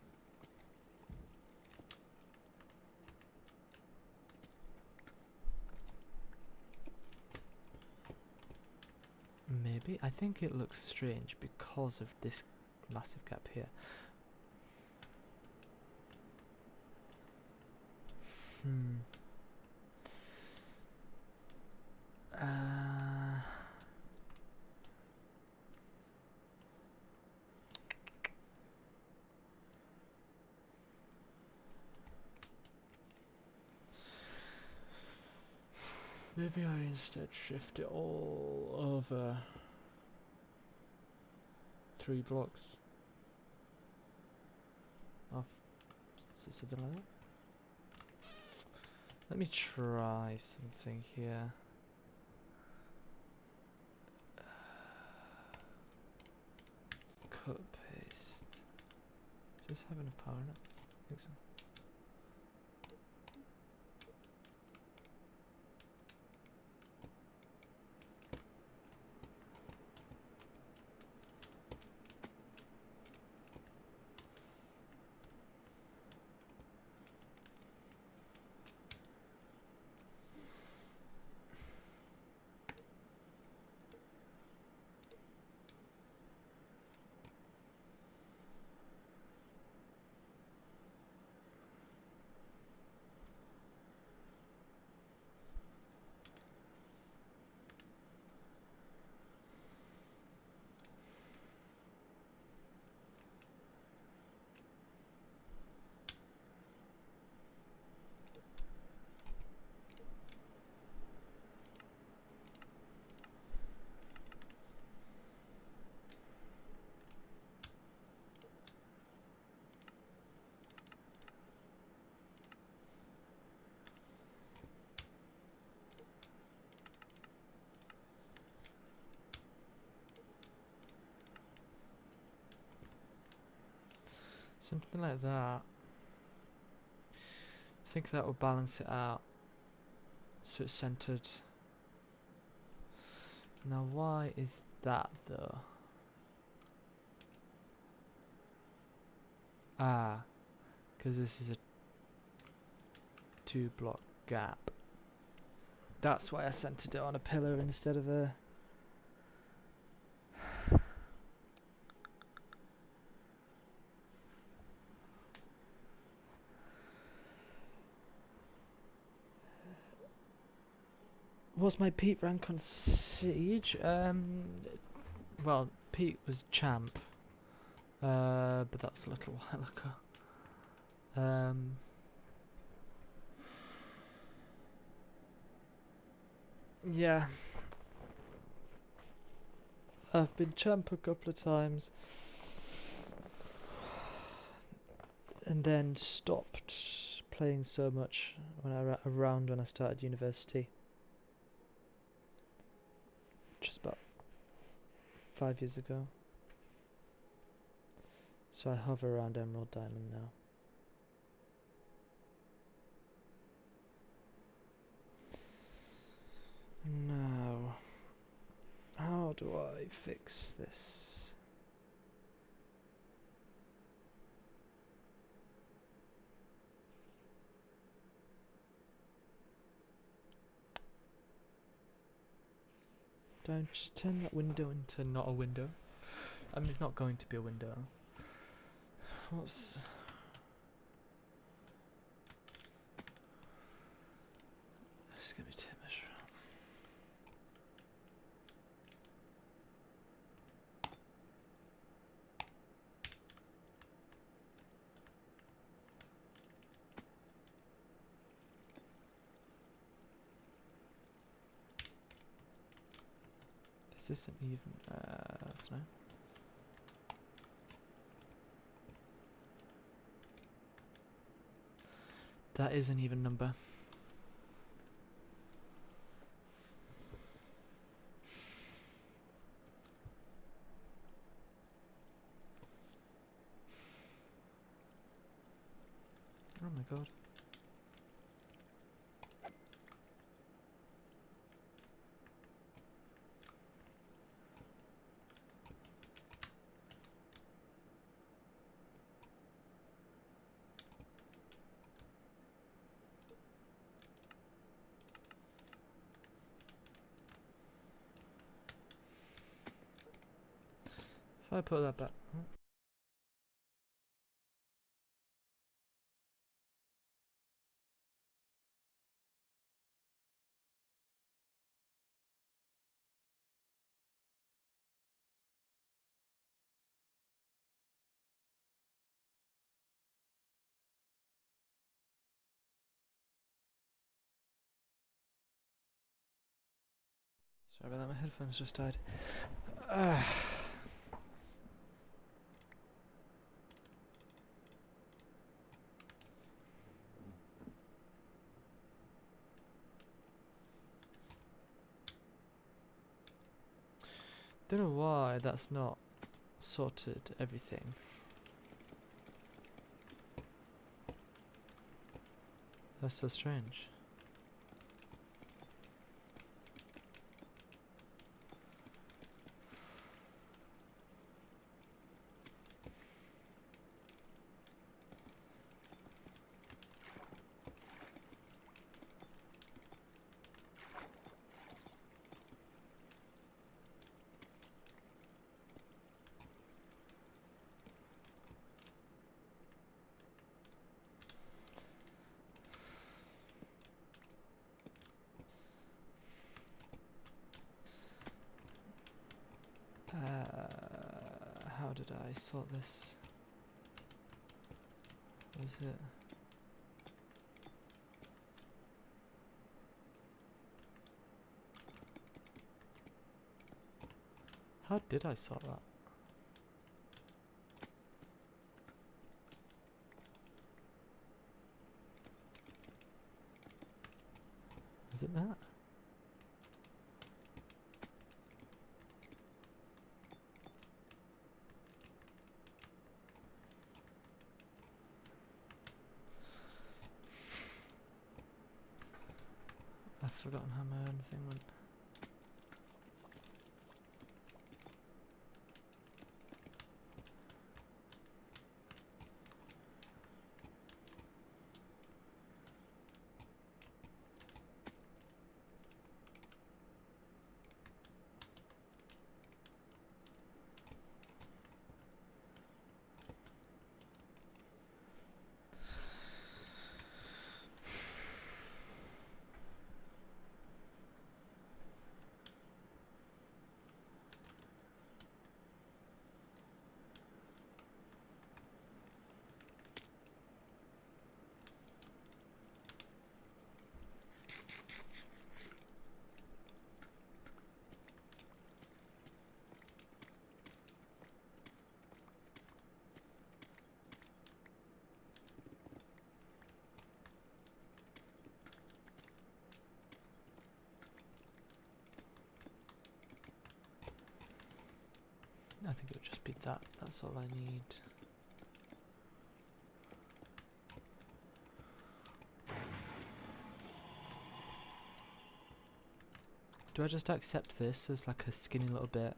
Maybe. I think it looks strange because of this massive gap here. Maybe I instead shift it all over 3 blocks. Off, something like that. Let me try something here. Cut paste. Does this have enough power in it? I think so. Something like that. I think that will balance it out so it's centered. Now why is that though? Ah, because this is a 2 block gap. That's why I centered it on a pillar instead of a... Was my Pete rank on Siege? Well, Pete was champ, but that's a little while ago. Um, yeah, I've been champ a couple of times and then stopped playing so much around when I started university, just about 5 years ago. So I hover around Emerald Diamond now. Now, how do I fix this? Don't turn that window into not a window. I mean, it's not going to be a window. What's... It's gonna be Timish. This isn't even... that's no. That is an even number. Oh my god. If I put that back... Oh. Sorry about that, my headphones just died. Don't know why that's not sorted everything. That's so strange. How did I sort this? Was it? How did I sort that? Is it that? I've forgotten how my own thing went. I think it would just be that. That's all I need. Do I just accept this as like a skinny little bit?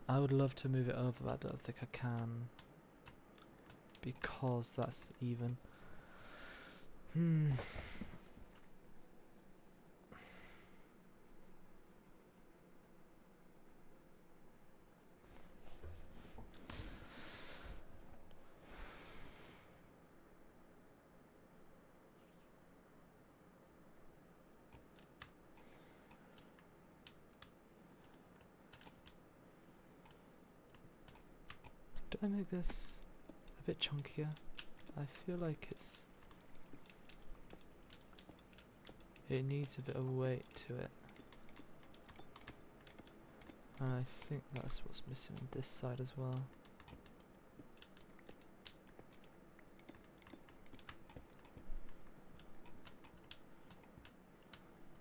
I would love to move it over, but I don't think I can. Because that's even. Do I make this a bit chunkier? I feel like it needs a bit of weight to it. And I think that's what's missing on this side as well.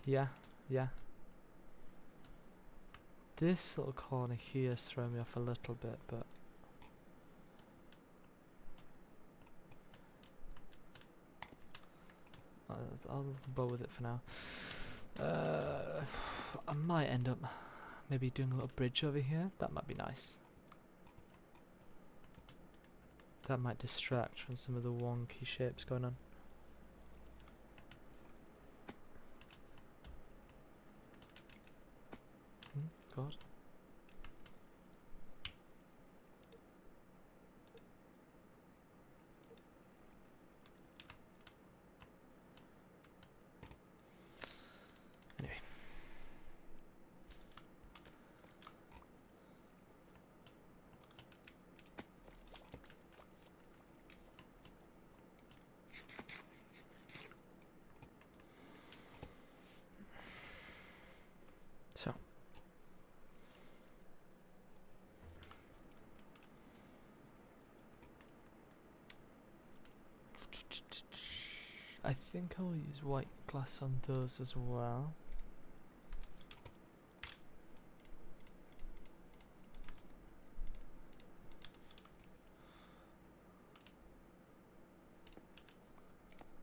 Yeah, yeah. This little corner here is throwing me off a little bit, but I'll go with it for now. I might end up maybe doing a little bridge over here. That might be nice. That might distract from some of the wonky shapes going on. God. Anyway. So. I think I'll use white glass on those as well.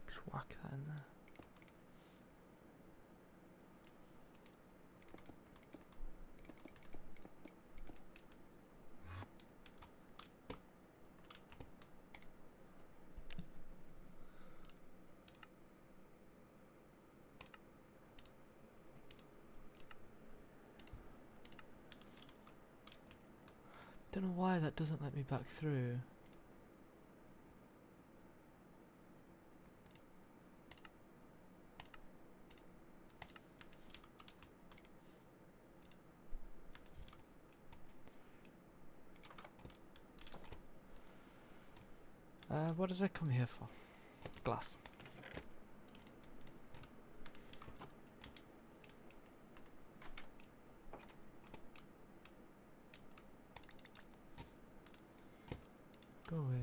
Just whack that in there. Don't know why that doesn't let me back through. What did I come here for? Glass. Go away.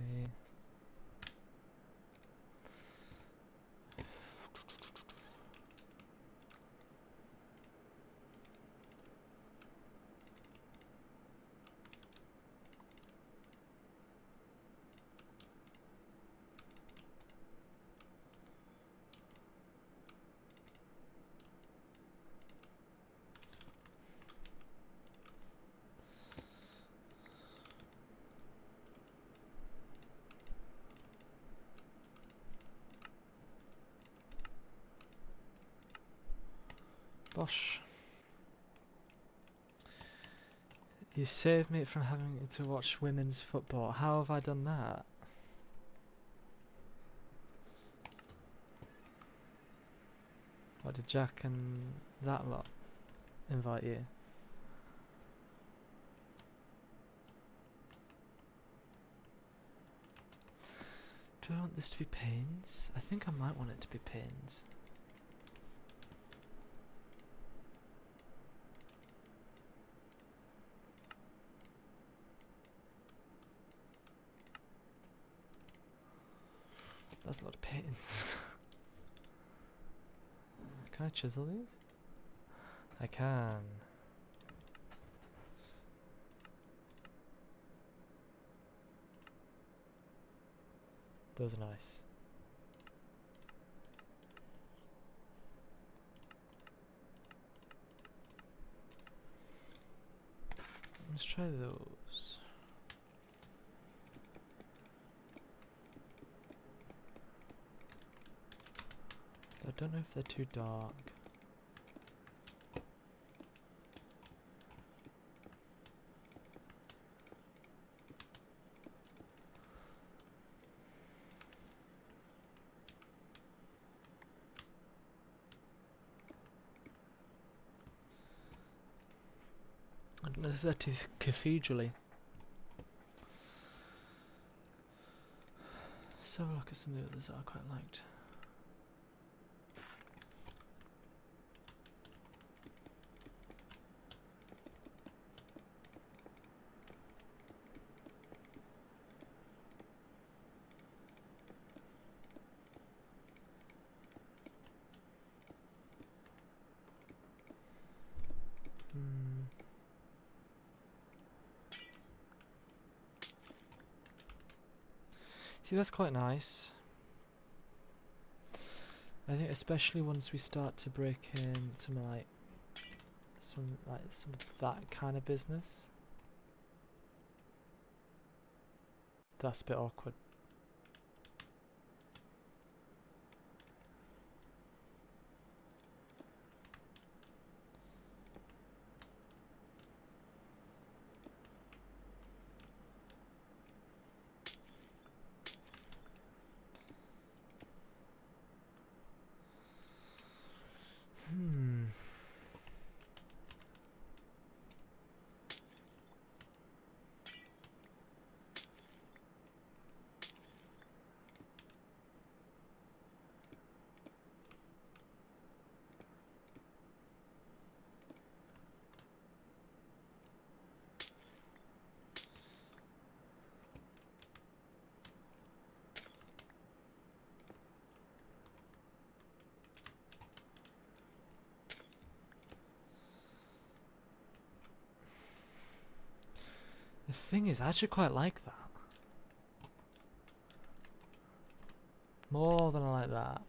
Bosh. You saved me from having to watch women's football. How have I done that? What, did Jack and that lot invite you? Do I want this to be pains? I think I might want it to be pains. That's a lot of pains. Can I chisel these? I can. Those are nice. Let's try those. I don't know if they're too dark. I don't know if they're too cathedral-y. Let's have a look at some of the others that I quite liked. See, that's quite nice. I think especially once we start to break in some of that kind of business. That's a bit awkward. The thing is, I actually quite like that. More than I like that.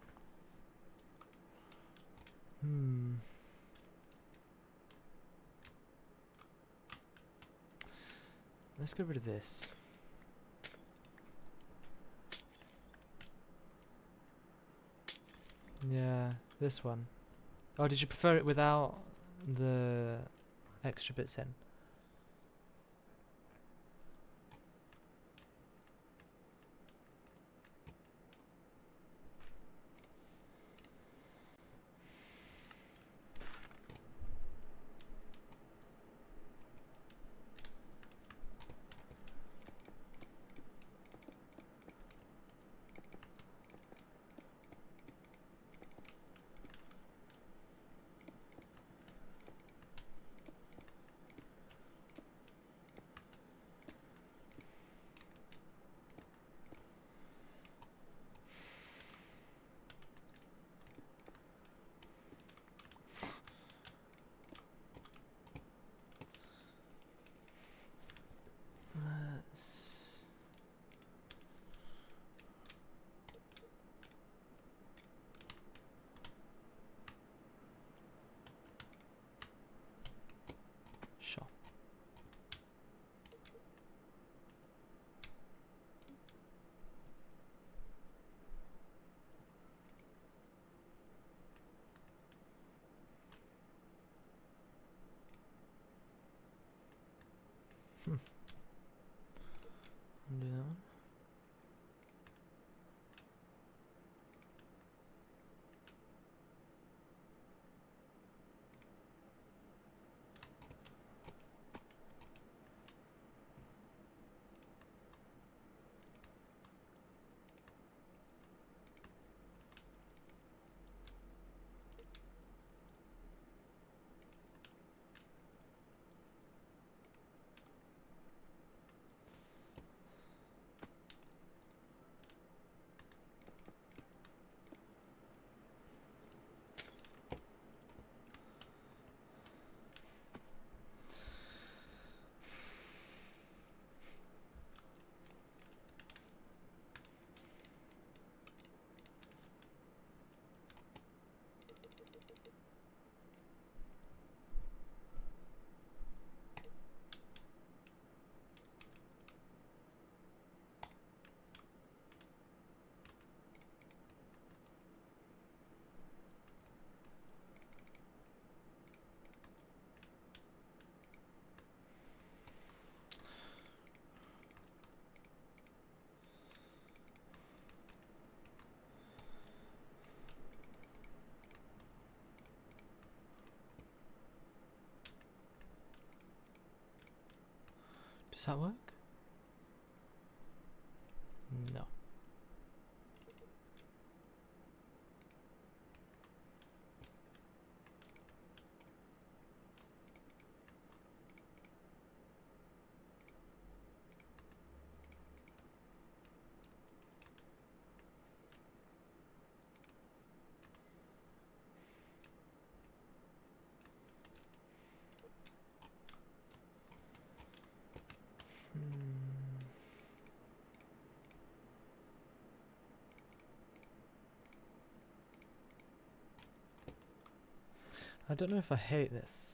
Let's get rid of this. Yeah, this one. Oh, did you prefer it without the extra bits in? Sure. Do that one. Does that work? No. I don't know if I hate this.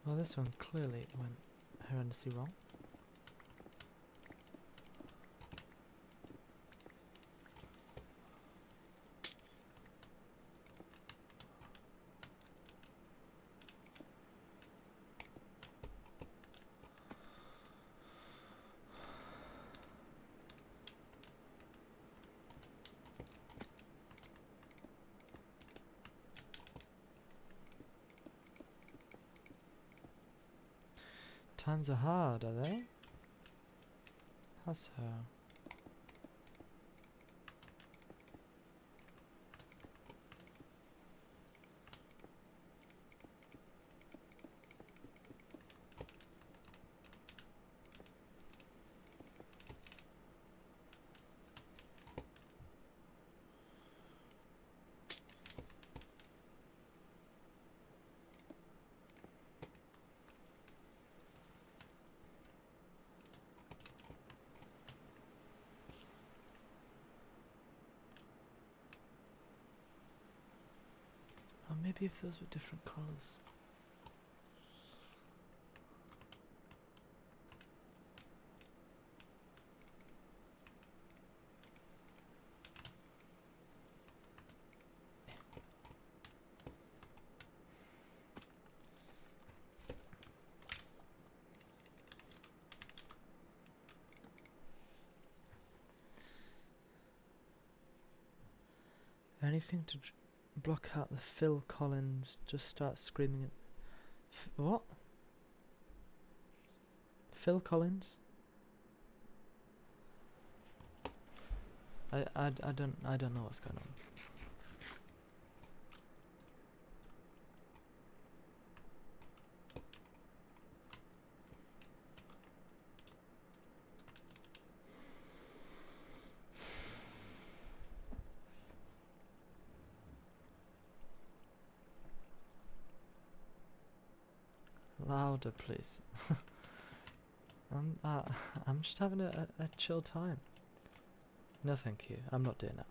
Well, this one clearly went horrendously wrong. Times are hard, are they? How so? Or maybe if those were different colours. Anything to block out the Phil Collins, just start screaming at... what? Phil Collins? I don't know what's going on. Louder, please. I'm just having a chill time. No, thank you. I'm not doing that.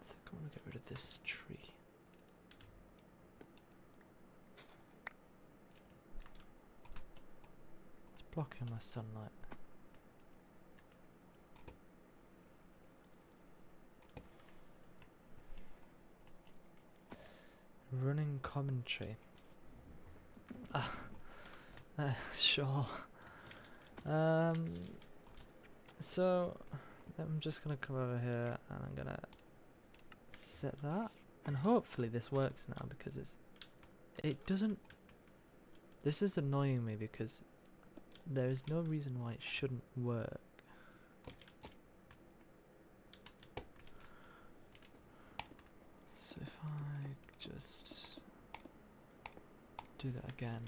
I think I want to get rid of this tree. It's blocking my sunlight. Running commentary. Sure. So I'm just gonna come over here and I'm gonna set that, and hopefully this works now, because it doesn't. This is annoying me because there is no reason why it shouldn't work. So if I just do that again.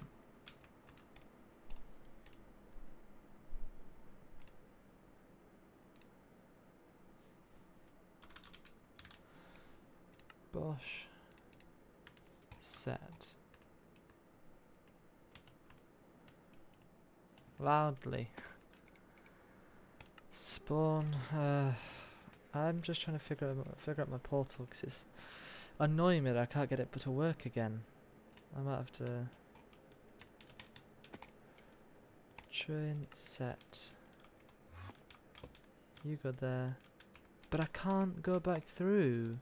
Bosh set loudly spawn. I'm just trying to figure out my portal because it's annoying me that I can't get it to work again. I might have to train set. You go there, but I can't go back through.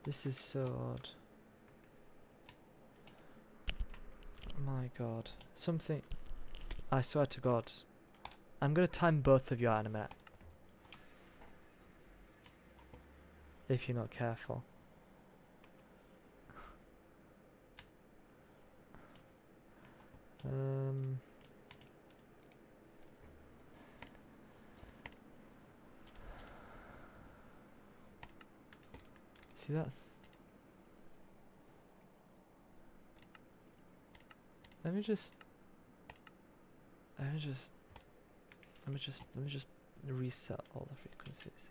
This is so odd. My god. Something... I swear to god. I'm gonna time both of you out in a minute. If you're not careful. See, that's... Let me just reset all the frequencies.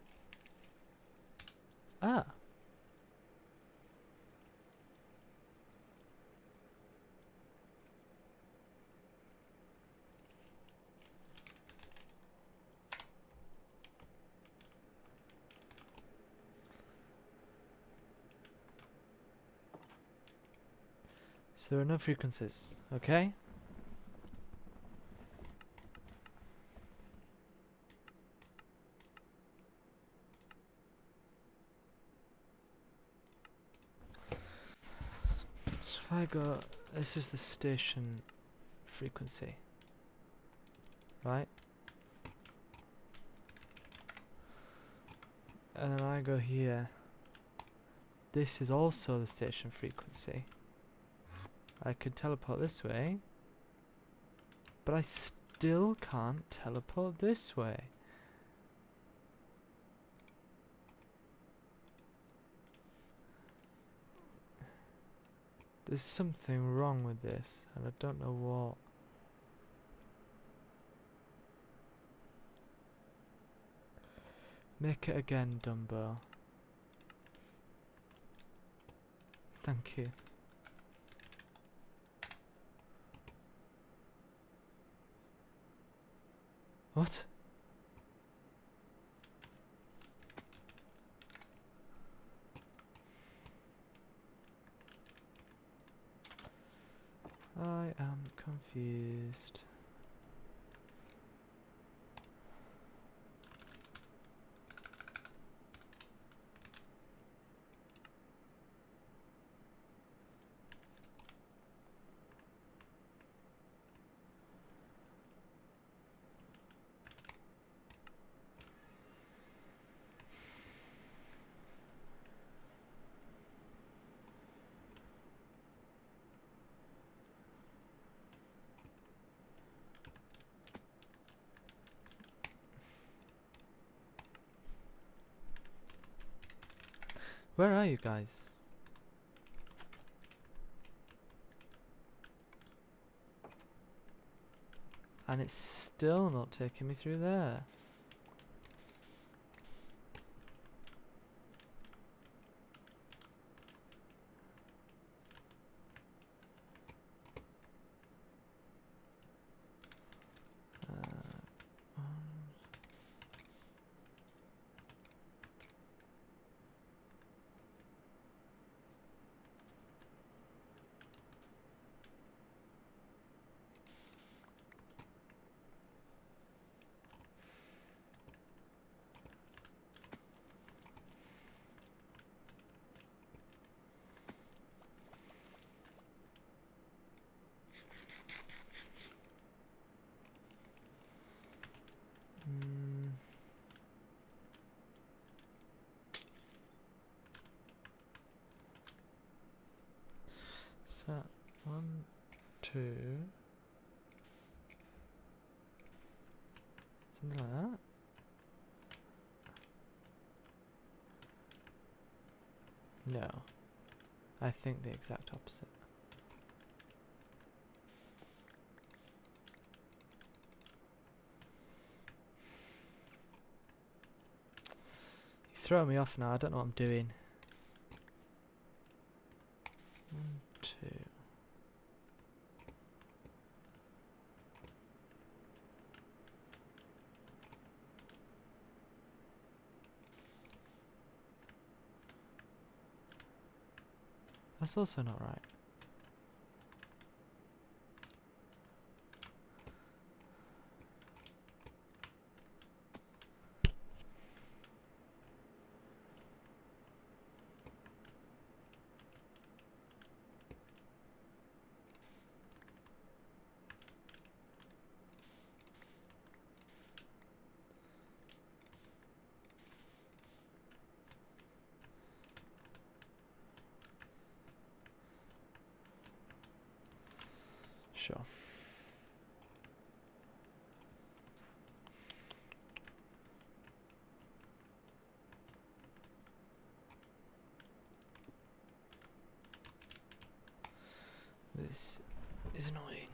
Ah. So there are no frequencies, okay? So if I go, this is the station frequency, right? And then I go here. This is also the station frequency. I could teleport this way, but I still can't teleport this way. There's something wrong with this, and I don't know what. Make it again, Dumbo. Thank you. What? I am confused. Where are you guys? And it's still not taking me through there. So, 1, 2. Something like that. No. I think the exact opposite. You throw me off now, I don't know what I'm doing. 1, 2. That's also not right. Sure. This is annoying.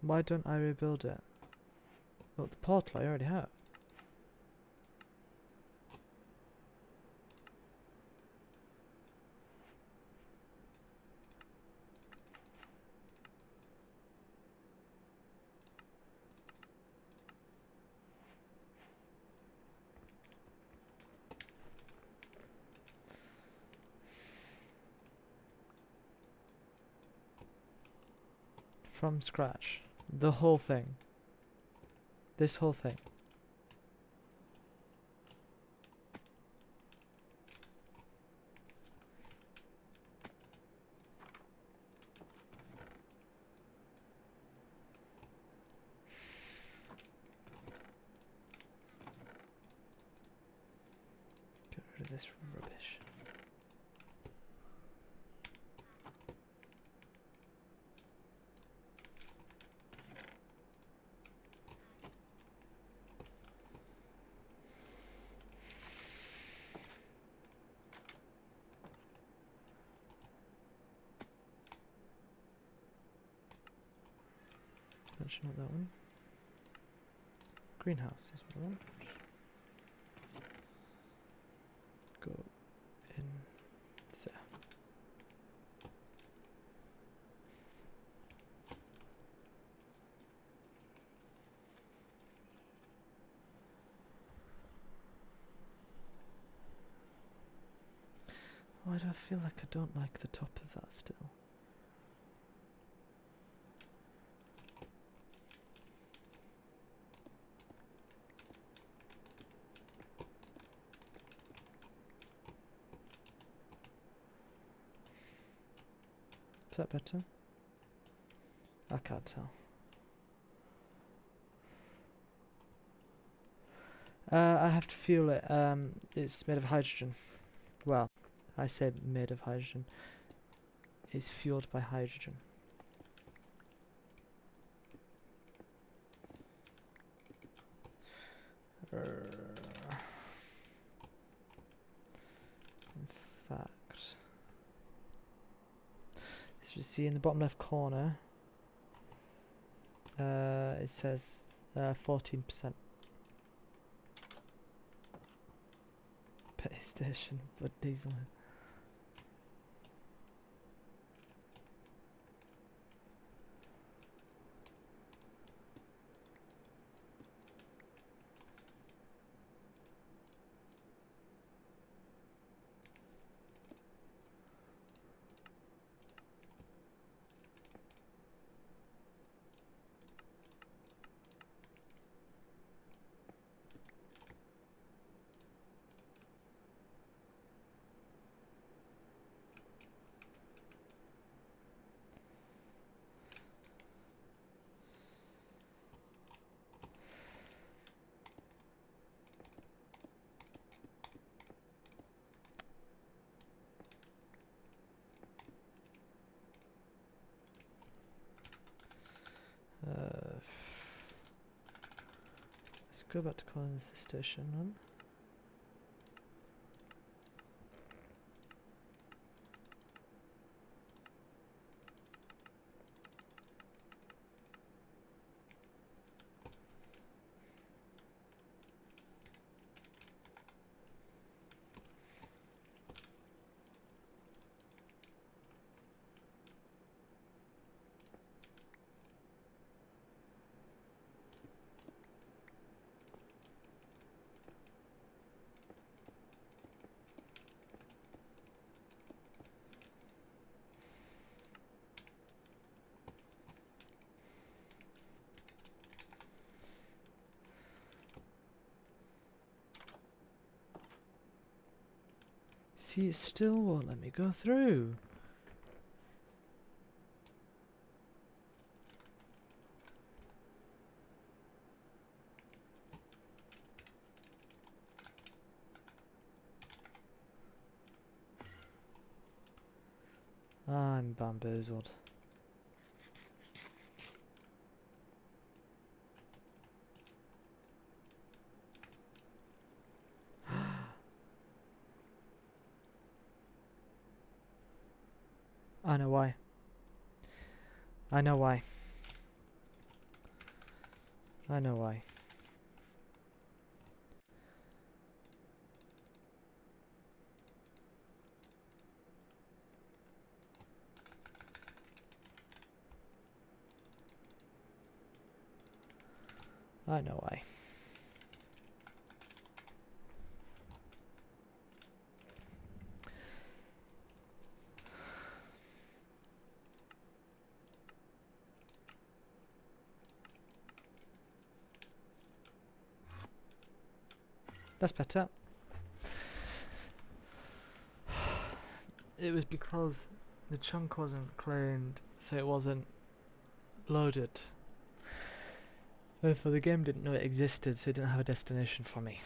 Why don't I rebuild it? Look, the portal I already have. From scratch. The whole thing. This whole thing. Get rid of this rubbish. Actually, not that one. Greenhouse is what I want. Go in there. Why do I feel like I don't like the top of that still? Is that better? I can't tell. I have to fuel it. It's made of hydrogen. Well, I say made of hydrogen. It's fueled by hydrogen. In fact, as you see in the bottom left corner, it says 14%. Pay station, but diesel. Go back to calling this the station one. See, it still won't let me go through. I'm bamboozled. I know why. I know why. I know why. I know why. That's better. It was because the chunk wasn't claimed, so it wasn't loaded. Therefore the game didn't know it existed, so it didn't have a destination for me.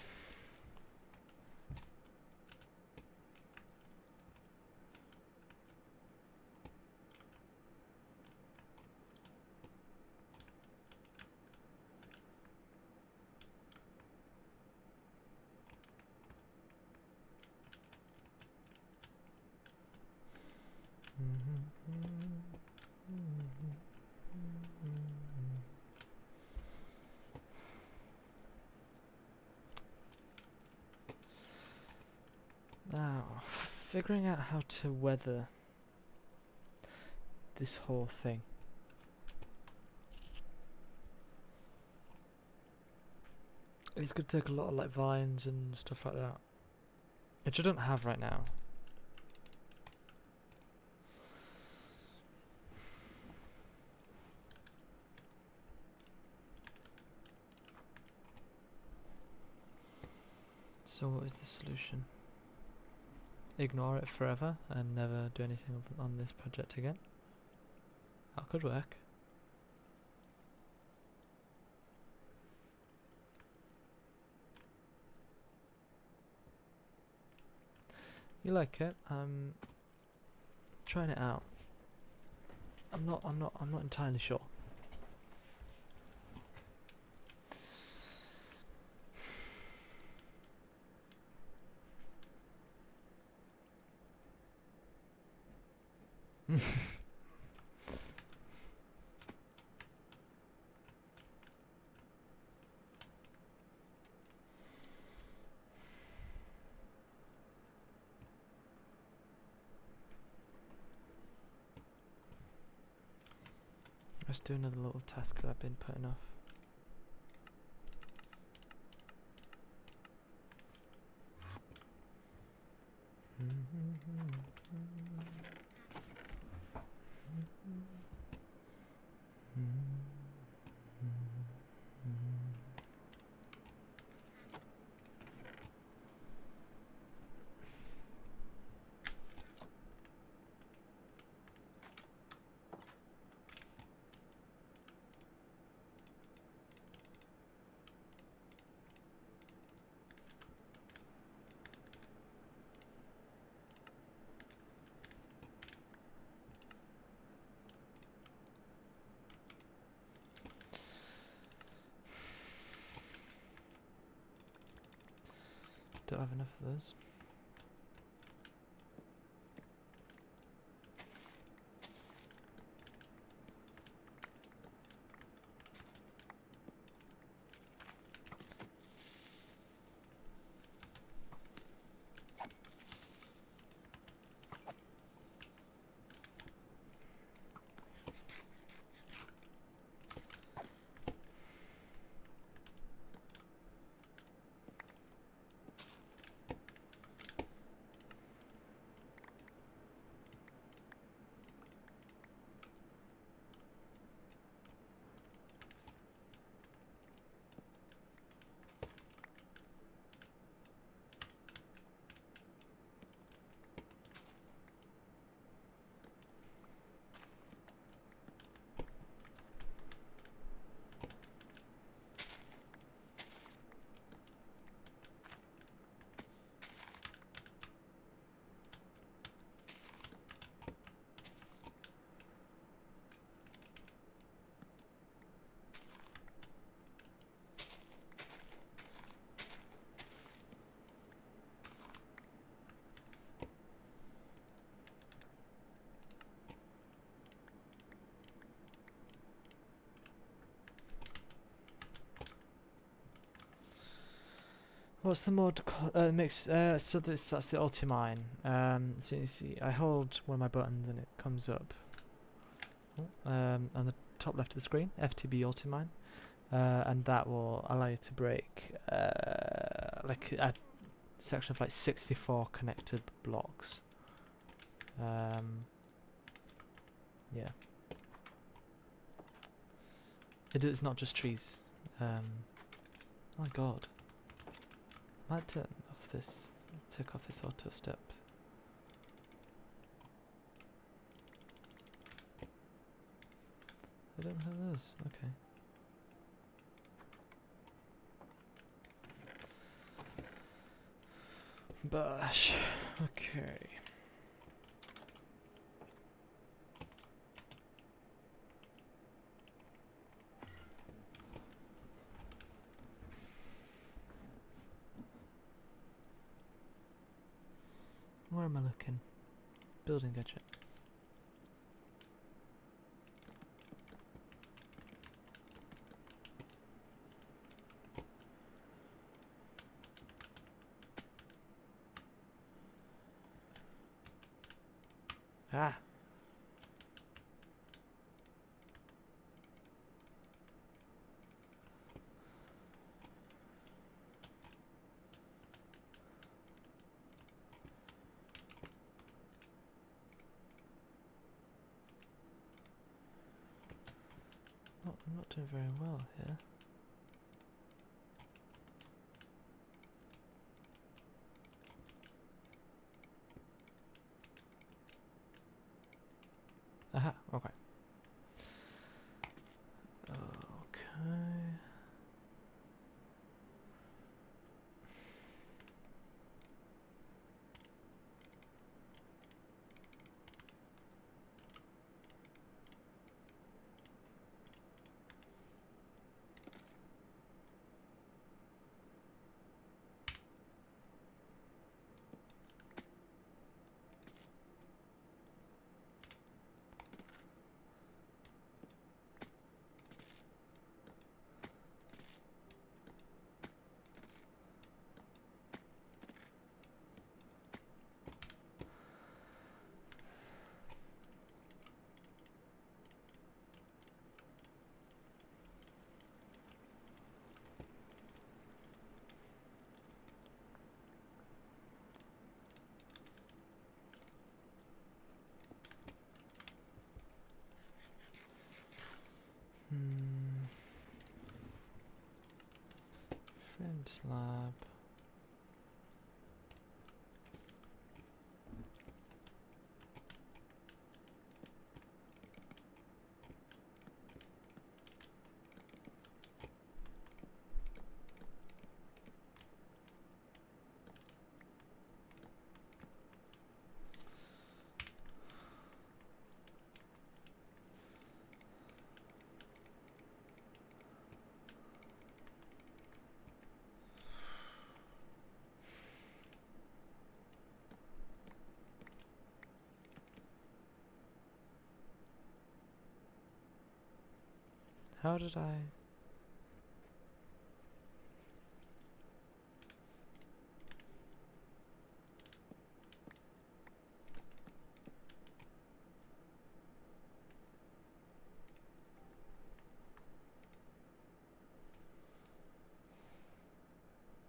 Now, figuring out how to weather this whole thing. It's gonna take a lot of like vines and stuff like that, which I don't have right now. So what is the solution? Ignore it forever and never do anything on this project again? That could work. You like it? I'm trying it out. I'm not entirely sure. Let's do another little task that I've been putting off. Don't have enough of those. What's the mod mix? So that's the Ultimine. So you see, I hold one of my buttons and it comes up. On the top left of the screen, FTB Ultimine, and that will allow you to break like a section of like 64 connected blocks. Yeah. It's not just trees. Oh my god. I might turn off this, take off this auto step. I don't have those, okay. Bash, okay. Where am I looking? Building gadget. Ah! I'm not doing very well here. Aha, okay. Okay. Frame slab. How did I...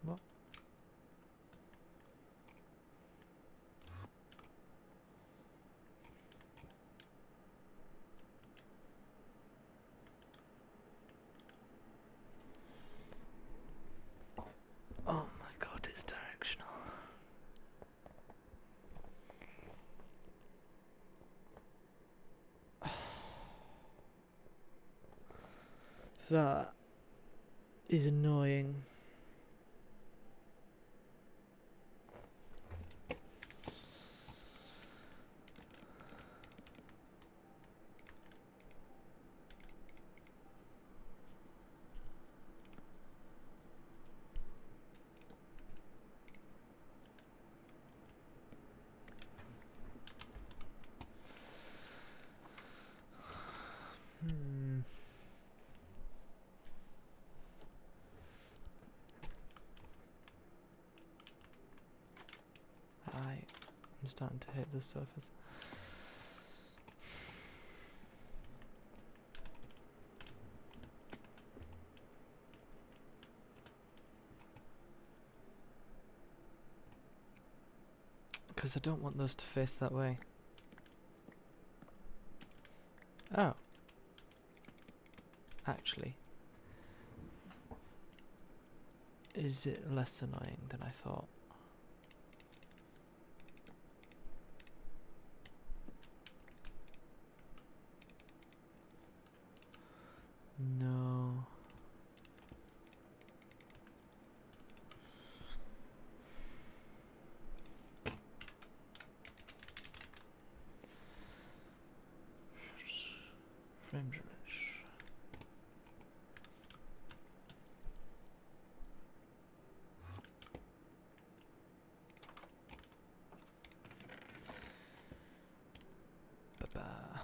What? Oh my god, it's directional. That is annoying. I'm starting to hit the surface. Because I don't want those to face that way. Oh. Actually. Is it less annoying than I thought? No. Frame damage. Ba-ba.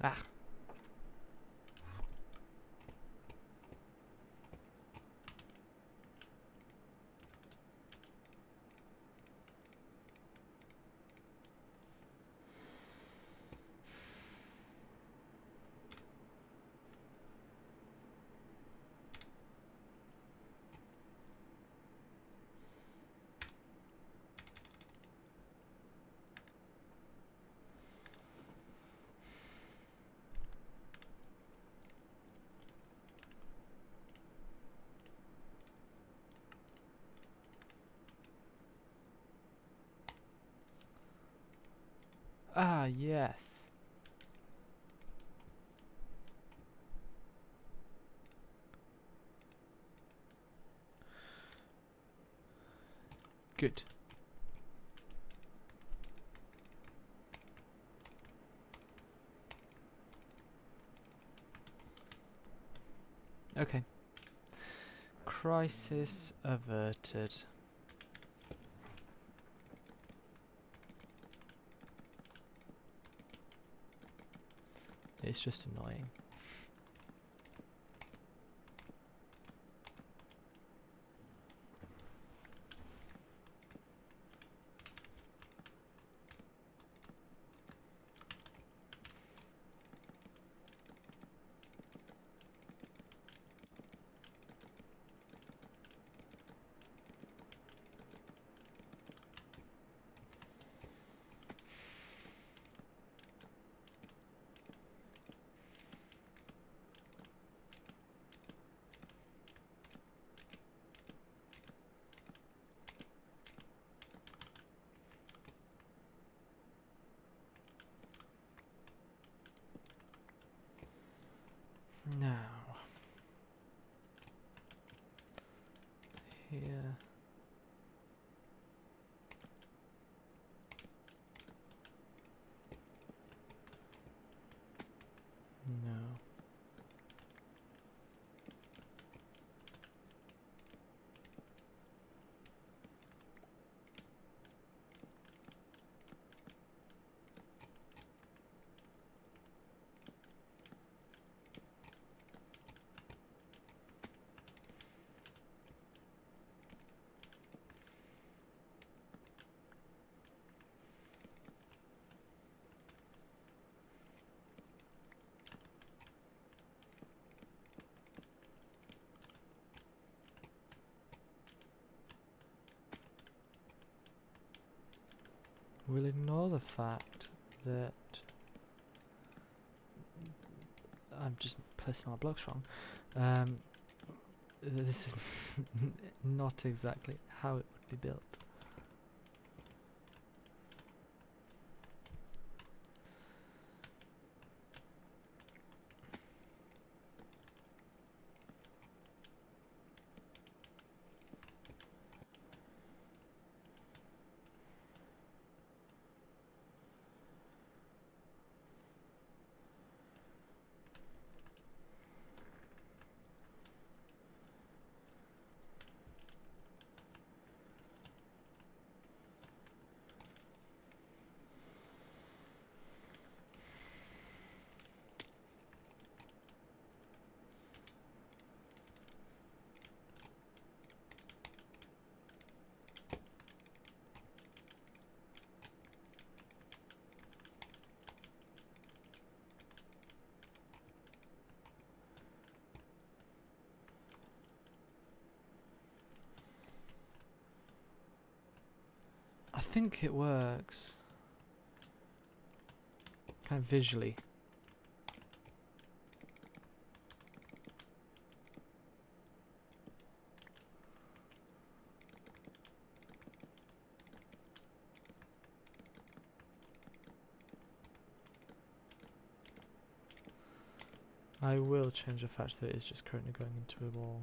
Ah. Ah, yes. Good. Okay. Crisis averted. It's just annoying. we'll ignore the fact that I'm just placing my blocks wrong. This is not exactly how it would be built. I think it works kind of visually. I will change the fact that it is just currently going into a wall.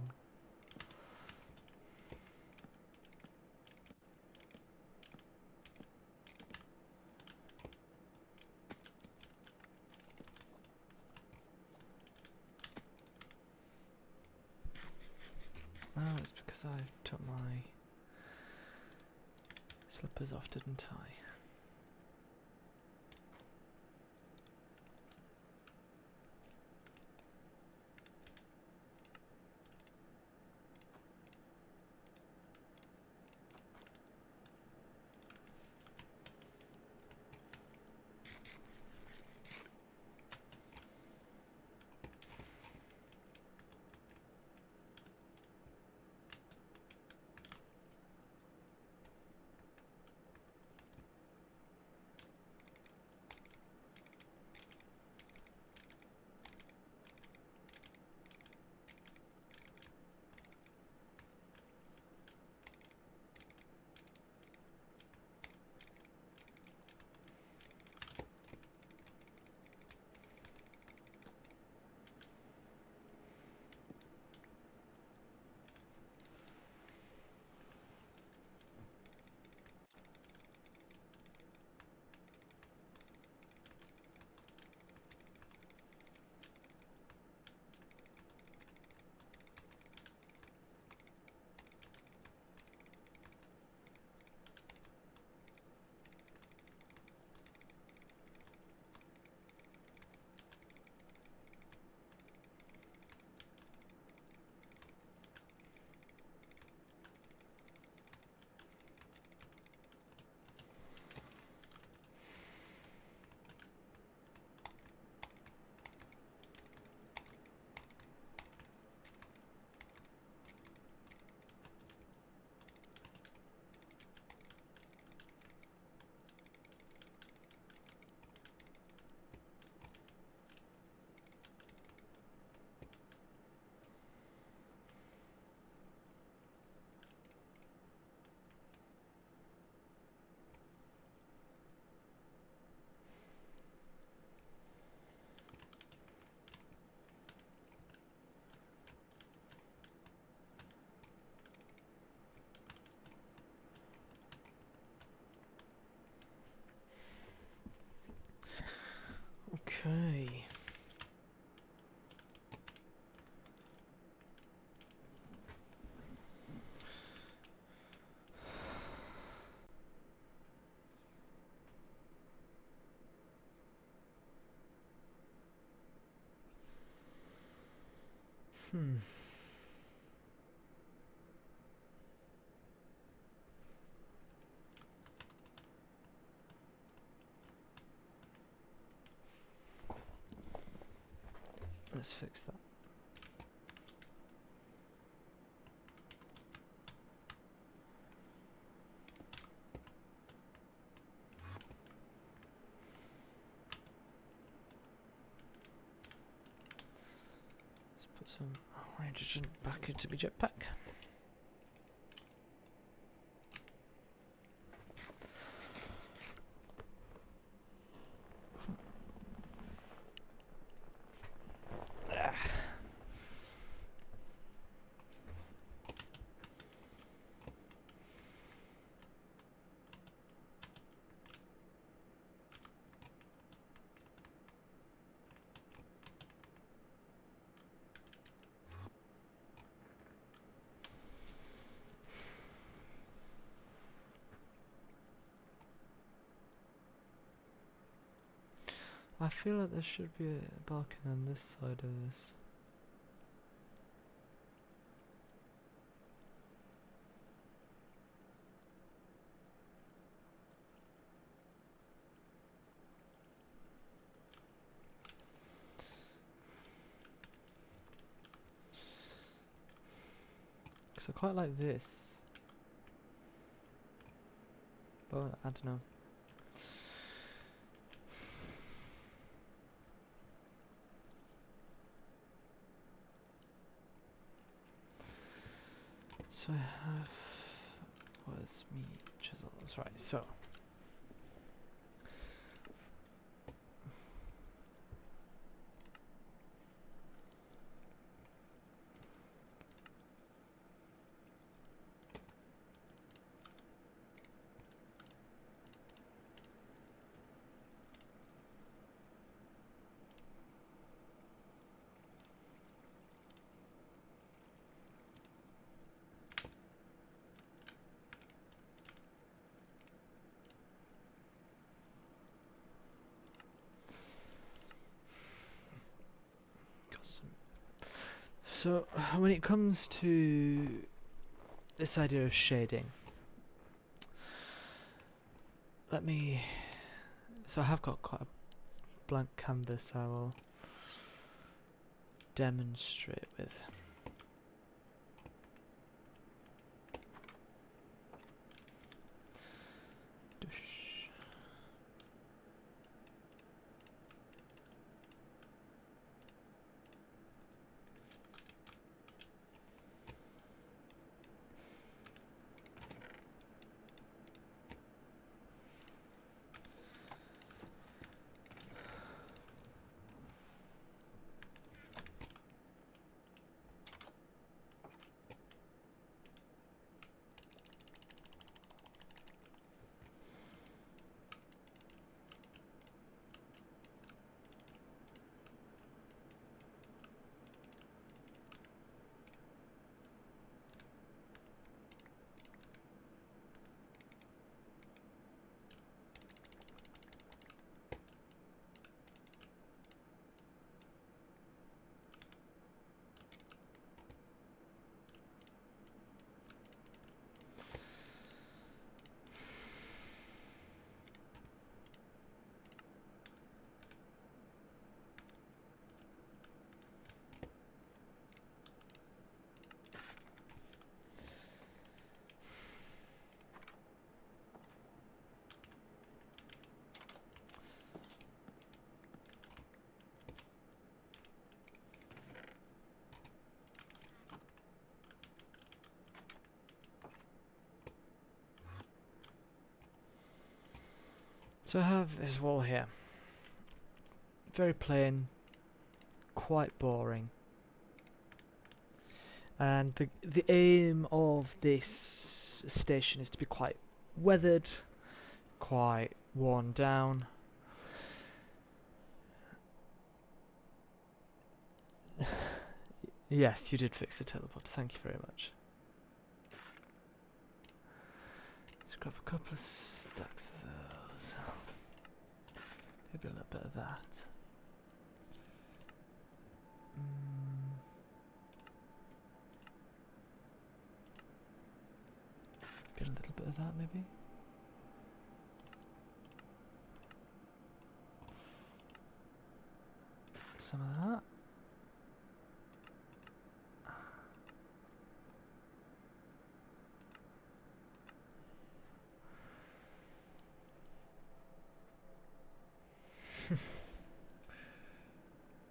Oh, it's because I took my slippers off, didn't I? Okay. Hmm. Let's fix that. Put some hydrogen back into my jetpack. I feel like there should be a balcony on this side of this. Because I quite like this. But I don't know. So I have, where's me chisels? Right, so So when it comes to this idea of shading, so I have got quite a blank canvas I will demonstrate with. So I have this wall here. Very plain, quite boring. And the aim of this station is to be quite weathered, quite worn down. Yes, you did fix the teleport, thank you very much. Let's grab a couple of stacks of those. Maybe a little bit of that. Get a little bit of that maybe. Some of that.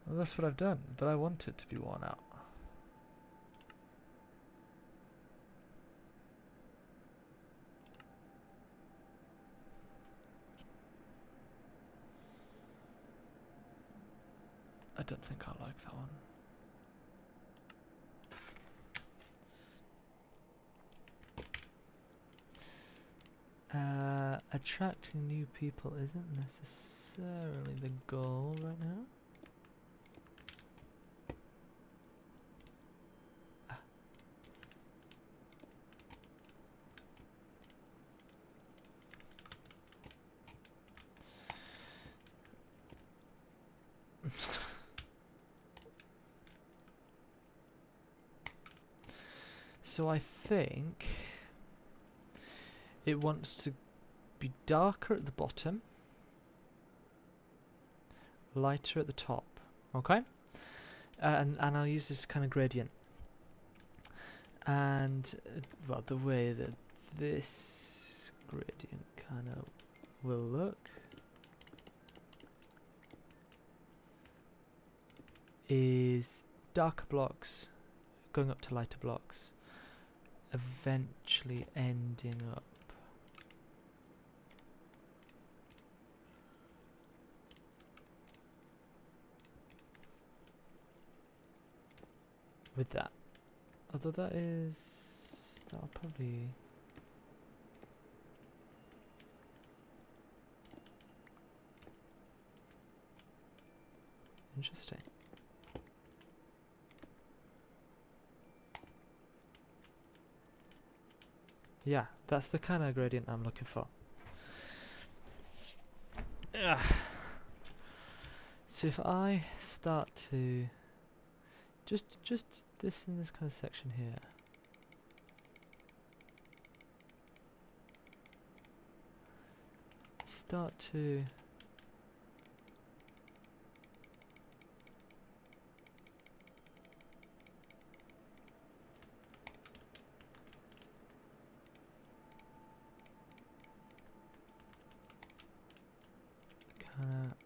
Well, that's what I've done, but I want it to be worn out. I don't think I like that one. Attracting new people isn't necessarily the goal right now. So I think it wants to be darker at the bottom, lighter at the top. Okay, and I'll use this kind of gradient. And well, the way that this gradient kind of will look is darker blocks going up to lighter blocks, eventually ending up with that. Although that'll probably interesting. Yeah, that's the kind of gradient I'm looking for. Ugh. So if I start to just this in this kind of section here, start to kind of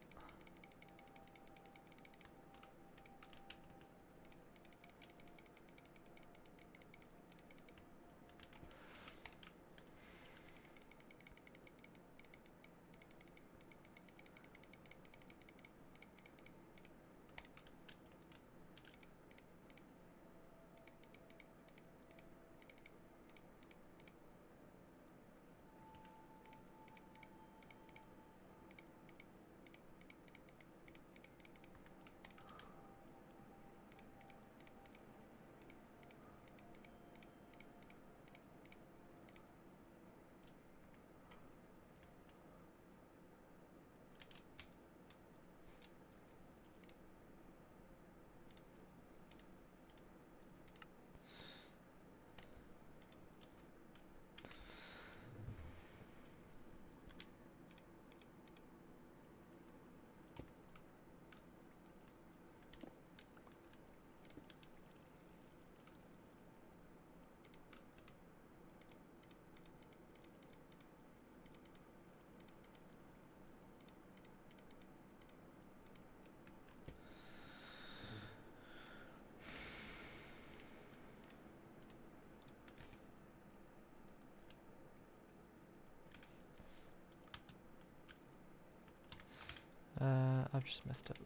I've just messed up.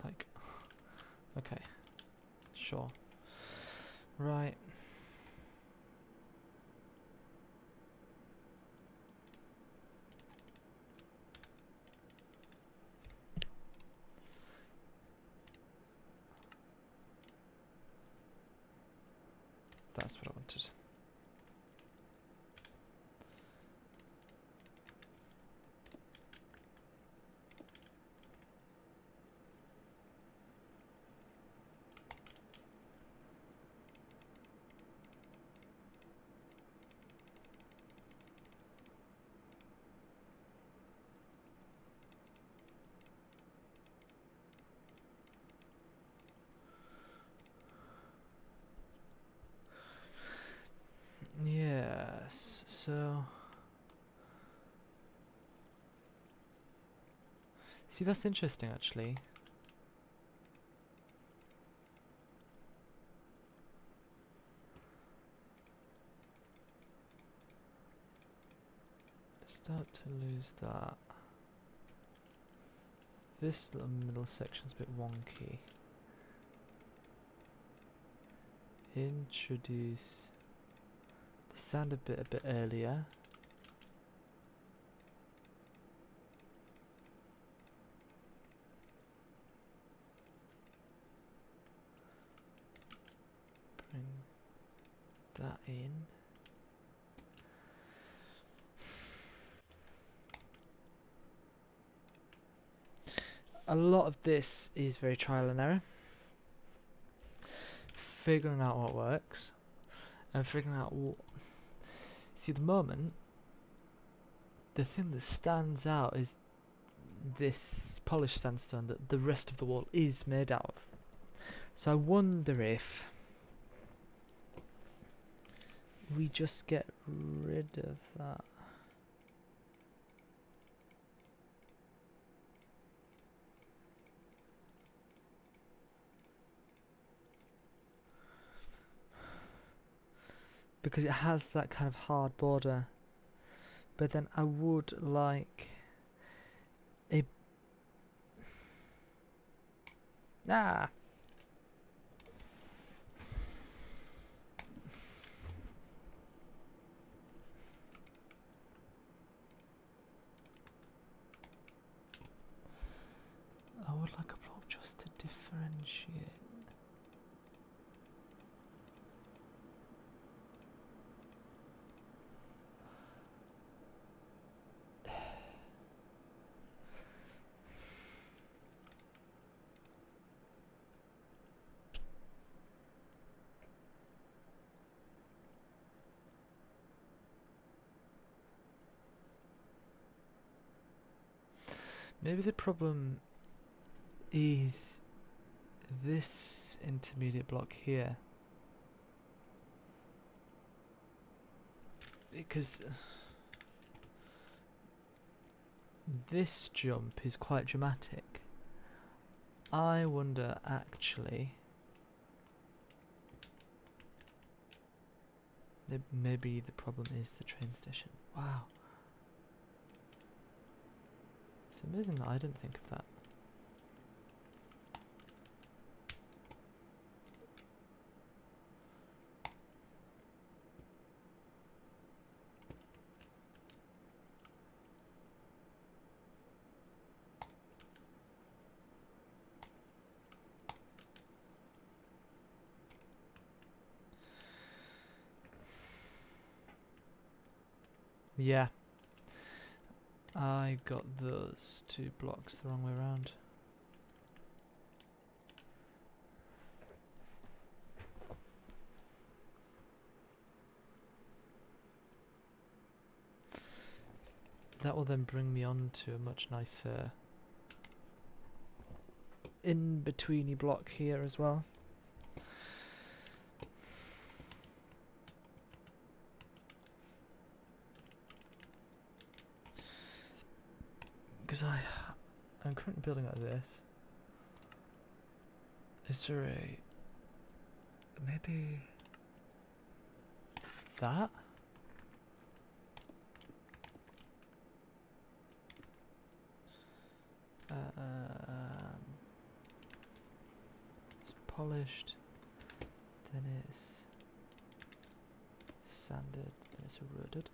Like, okay, sure, right. That's what I wanted. Yes, so see, that's interesting actually. Start to lose that. This little middle section's a bit wonky. introduce the sound a bit earlier. Bring that in. A lot of this is very trial and error, figuring out what works and figuring out what. See, at the moment, the thing that stands out is this polished sandstone that the rest of the wall is made out of. So I wonder if we just get rid of that. Because it has that kind of hard border. But then I would like a... Ah! I would like a block just to differentiate. Maybe the problem is this intermediate block here. Because this jump is quite dramatic. I wonder actually, maybe the problem is the train station. Wow. It's amazing that I didn't think of that. Yeah. I got those two blocks the wrong way around. That will then bring me on to a much nicer in-betweeny block here as well. Because I'm currently building like this. Is there a... maybe... that? It's polished, then it's sanded, then it's eroded.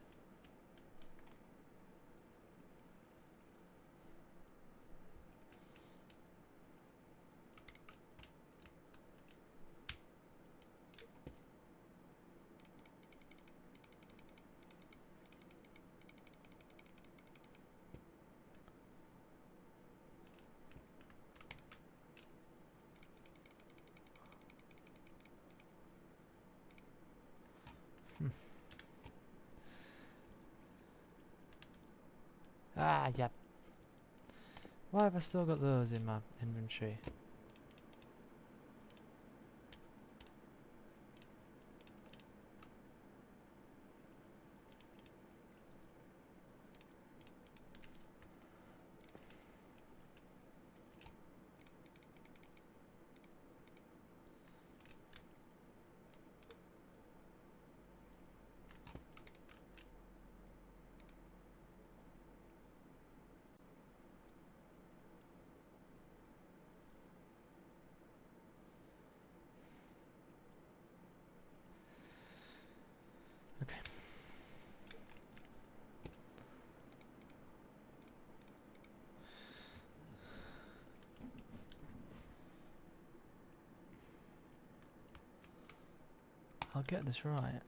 Ah, yep. Why have I still got those in my inventory? I'll get this right.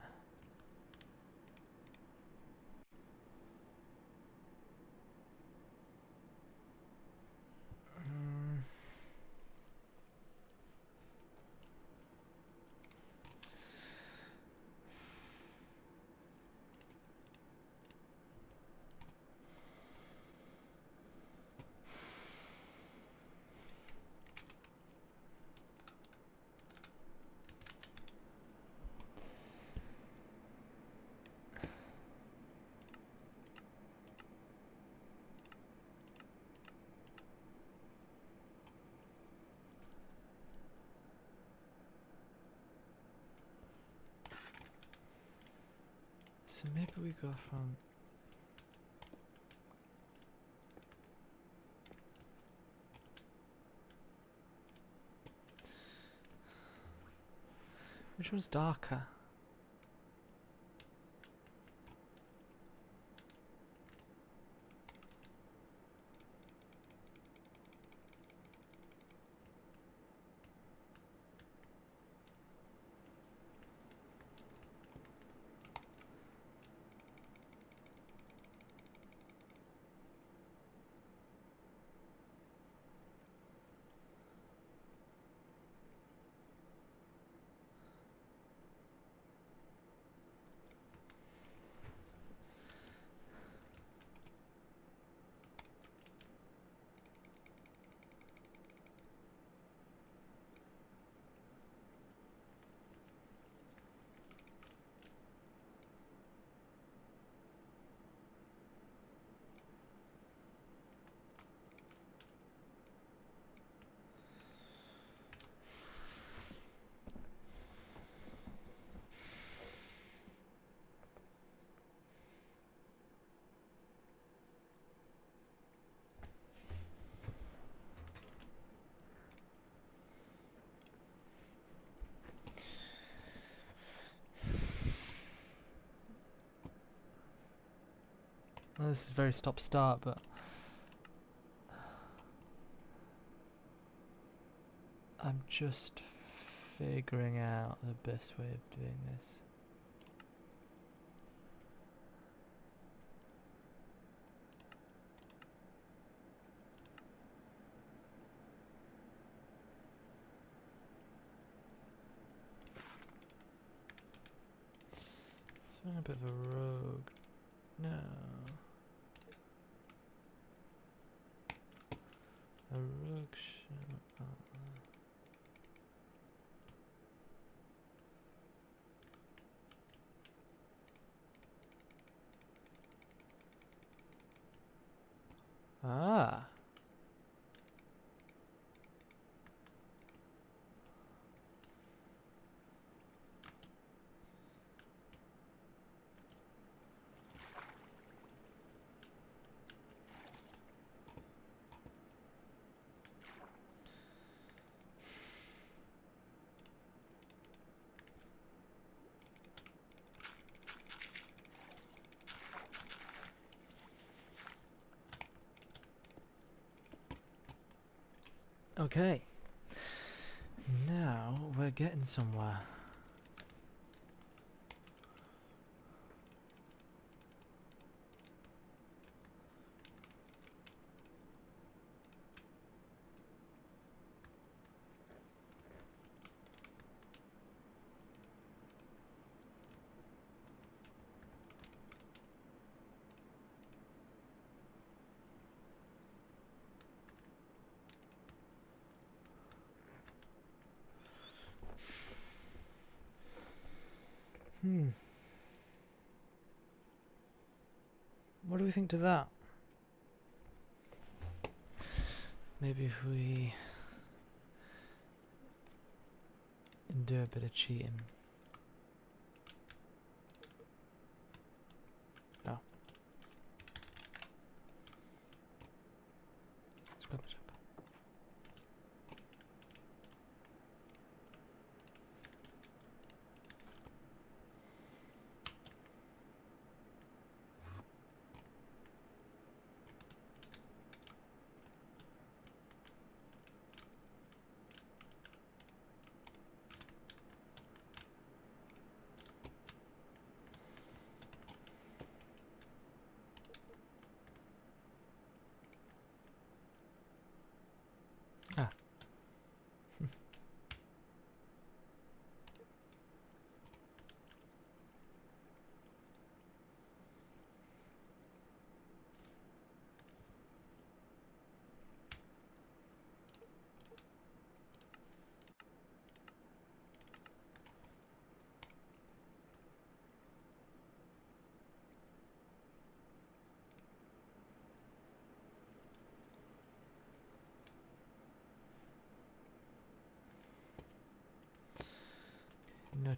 So maybe we go from... Which one's darker? Well, this is very stop-start, but... I'm just figuring out the best way of doing this. I'm a bit of a rogue. No. A rogue should... Ah. Okay. Now we're getting somewhere. What do we think to that? Maybe if we do a bit of cheating. Oh. Let's grab it up.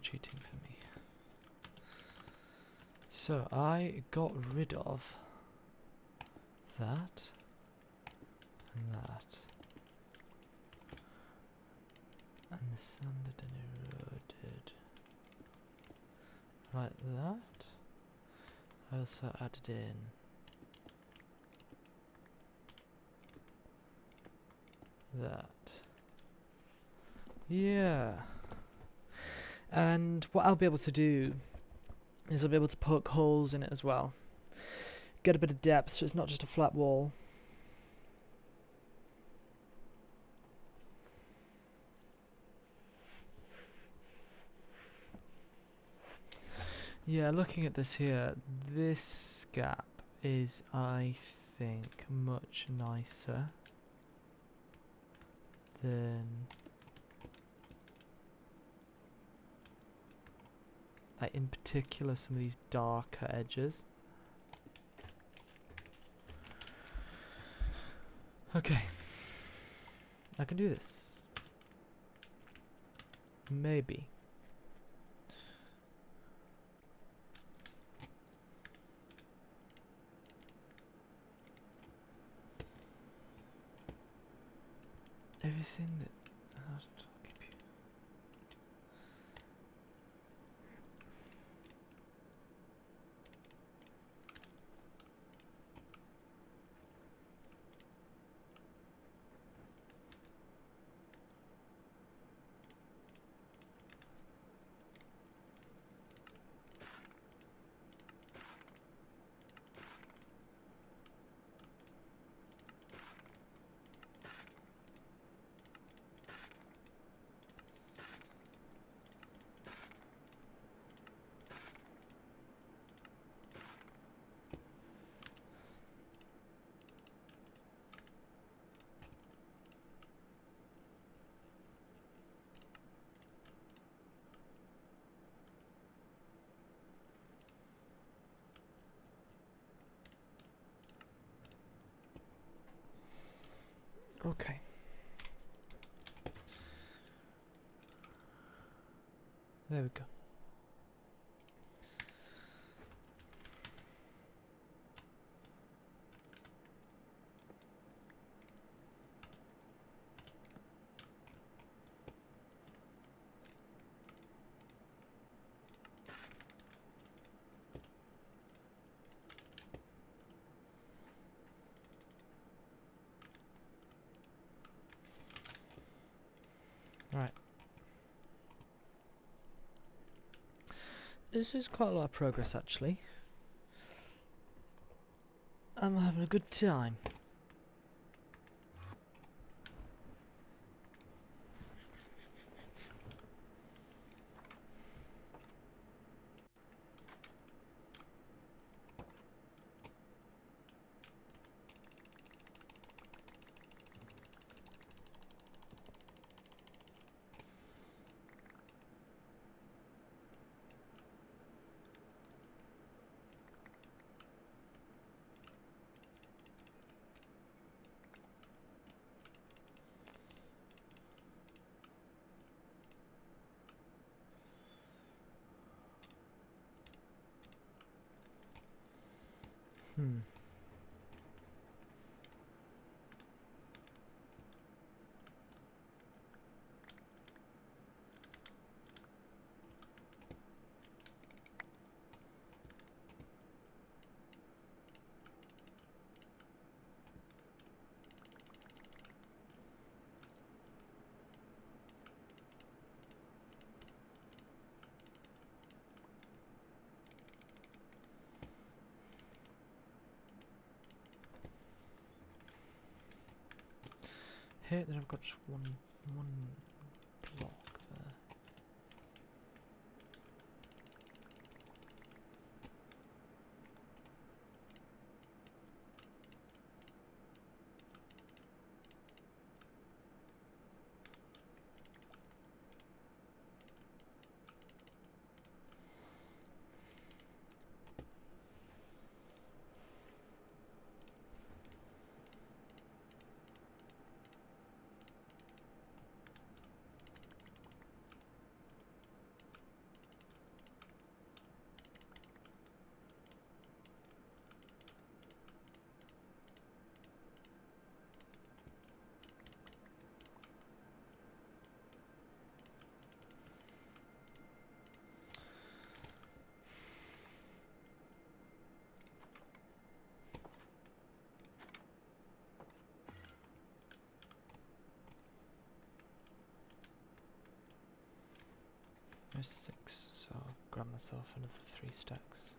cheating for me. So I got rid of that and that. And the sanded and eroded. Like that. I also added in that. Yeah. And what I'll be able to do is I'll be able to poke holes in it as well. Get a bit of depth so it's not just a flat wall. Yeah, looking at this here, this gap is, I think, much nicer than like in particular some of these darker edges. Okay, I can do this. Maybe. Everything that I'll keep you. Okay. There we go. Right. This is quite a lot of progress actually. I'm having a good time. Hmm. Here, then I've got just one block there. There's 6, so I'll grab myself another 3 stacks.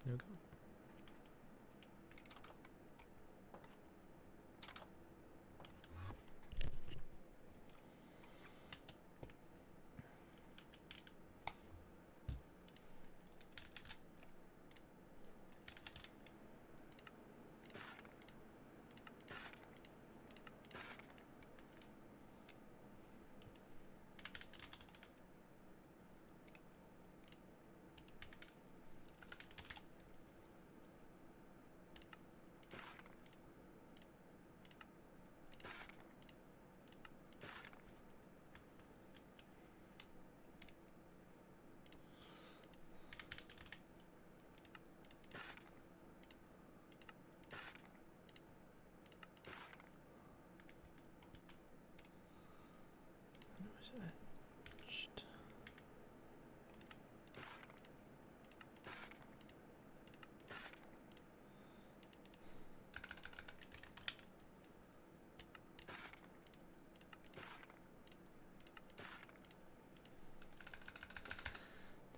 There we go.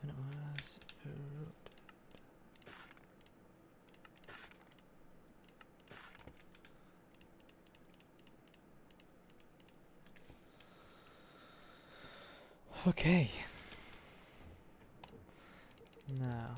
Then it was okay. Now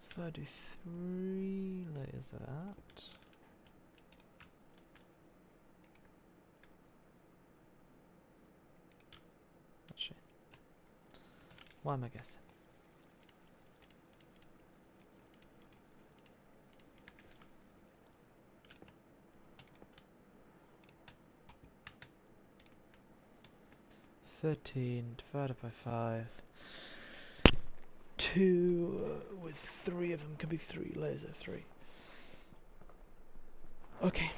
if I do 3 layers of that. Actually, why am I guessing? Divided by 5. 2 with 3 of them can be 3 layers of 3. Okay.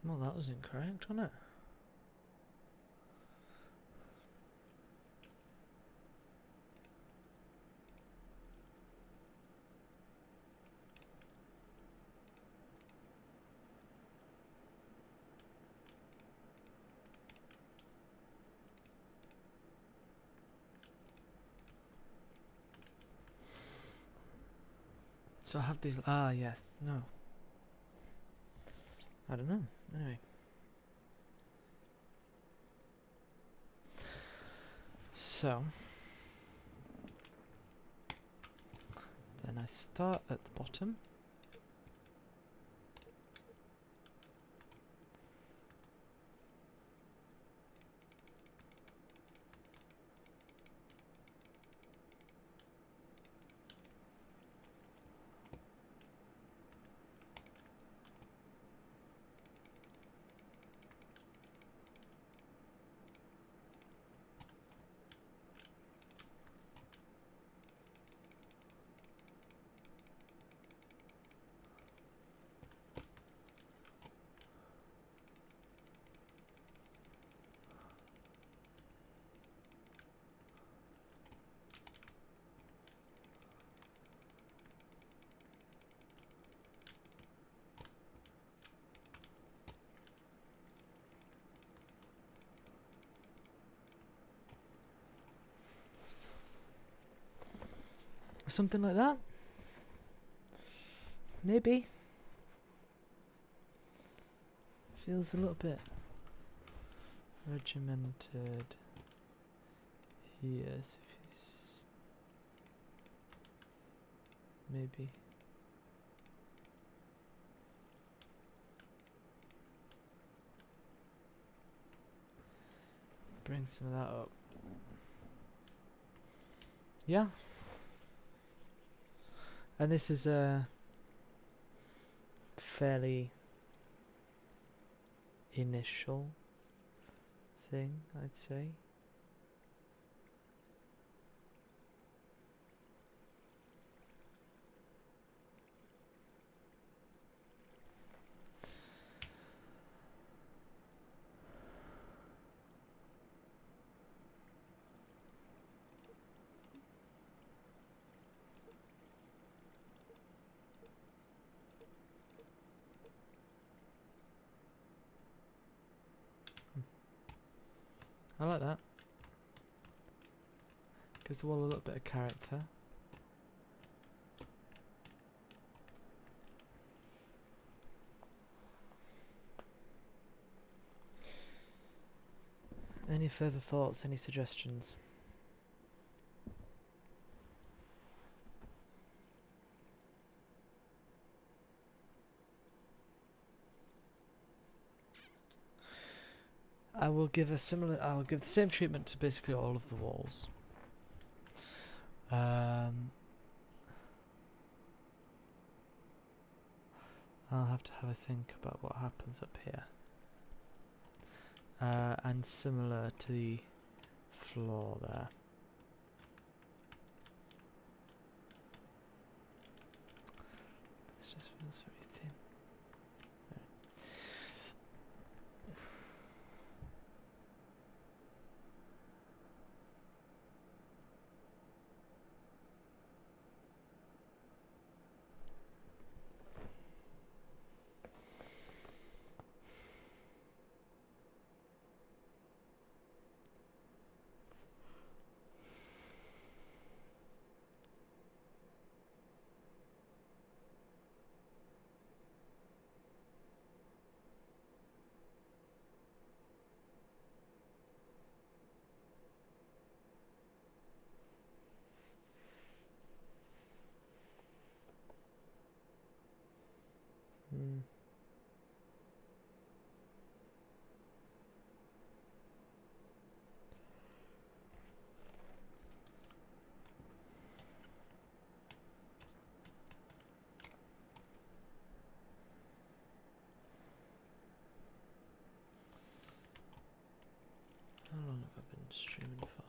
Well, that was incorrect, wasn't it? So I have these. Ah, yes. No. I don't know. Anyway. So. Then I start at the bottom. something like that. Maybe. Feels a little bit regimented here. So if you maybe. Bring some of that up. Yeah. And this is a fairly initial thing, I'd say. I like that. Gives the wall a little bit of character. Any further thoughts, any suggestions? I will give the same treatment to basically all of the walls. I'll have to have a think about what happens up here. And similar to the floor there. This just feels very thin. How long have I been streaming for?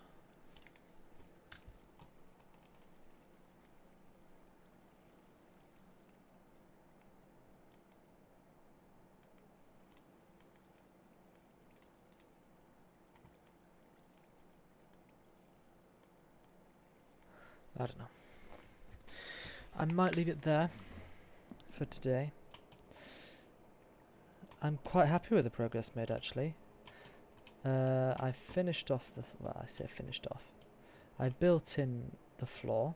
I don't know. I might leave it there for today. I'm quite happy with the progress made, actually. I finished off the... well, I say finished off. I built in the floor.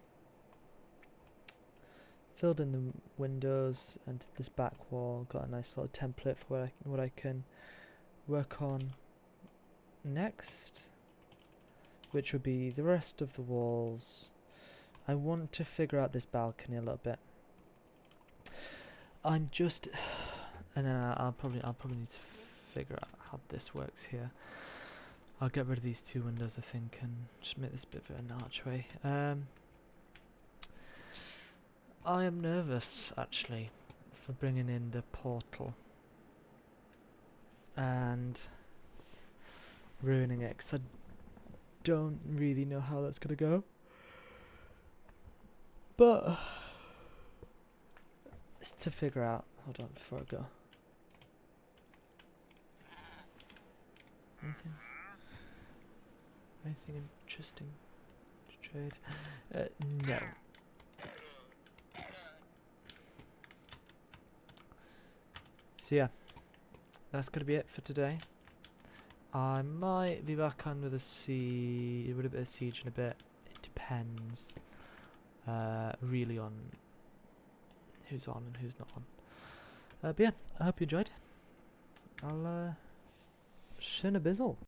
Filled in the windows and this back wall. Got a nice little template for what I can work on next. Which would be the rest of the walls. I want to figure out this balcony a little bit. I'm just... and then I'll probably need to figure out how this works here. I'll get rid of these two windows, I think, and just make this a bit of an archway. I am nervous, actually, for bringing in the portal and ruining it, because I don't really know how that's going to go. But it's to figure out. Hold on before I go. Anything interesting to trade? No. So yeah, that's gonna be it for today. I might be back on with a bit of siege in a bit. It depends. really on who's on and who's not on. But yeah, I hope you enjoyed. I'll schöne Bizzle.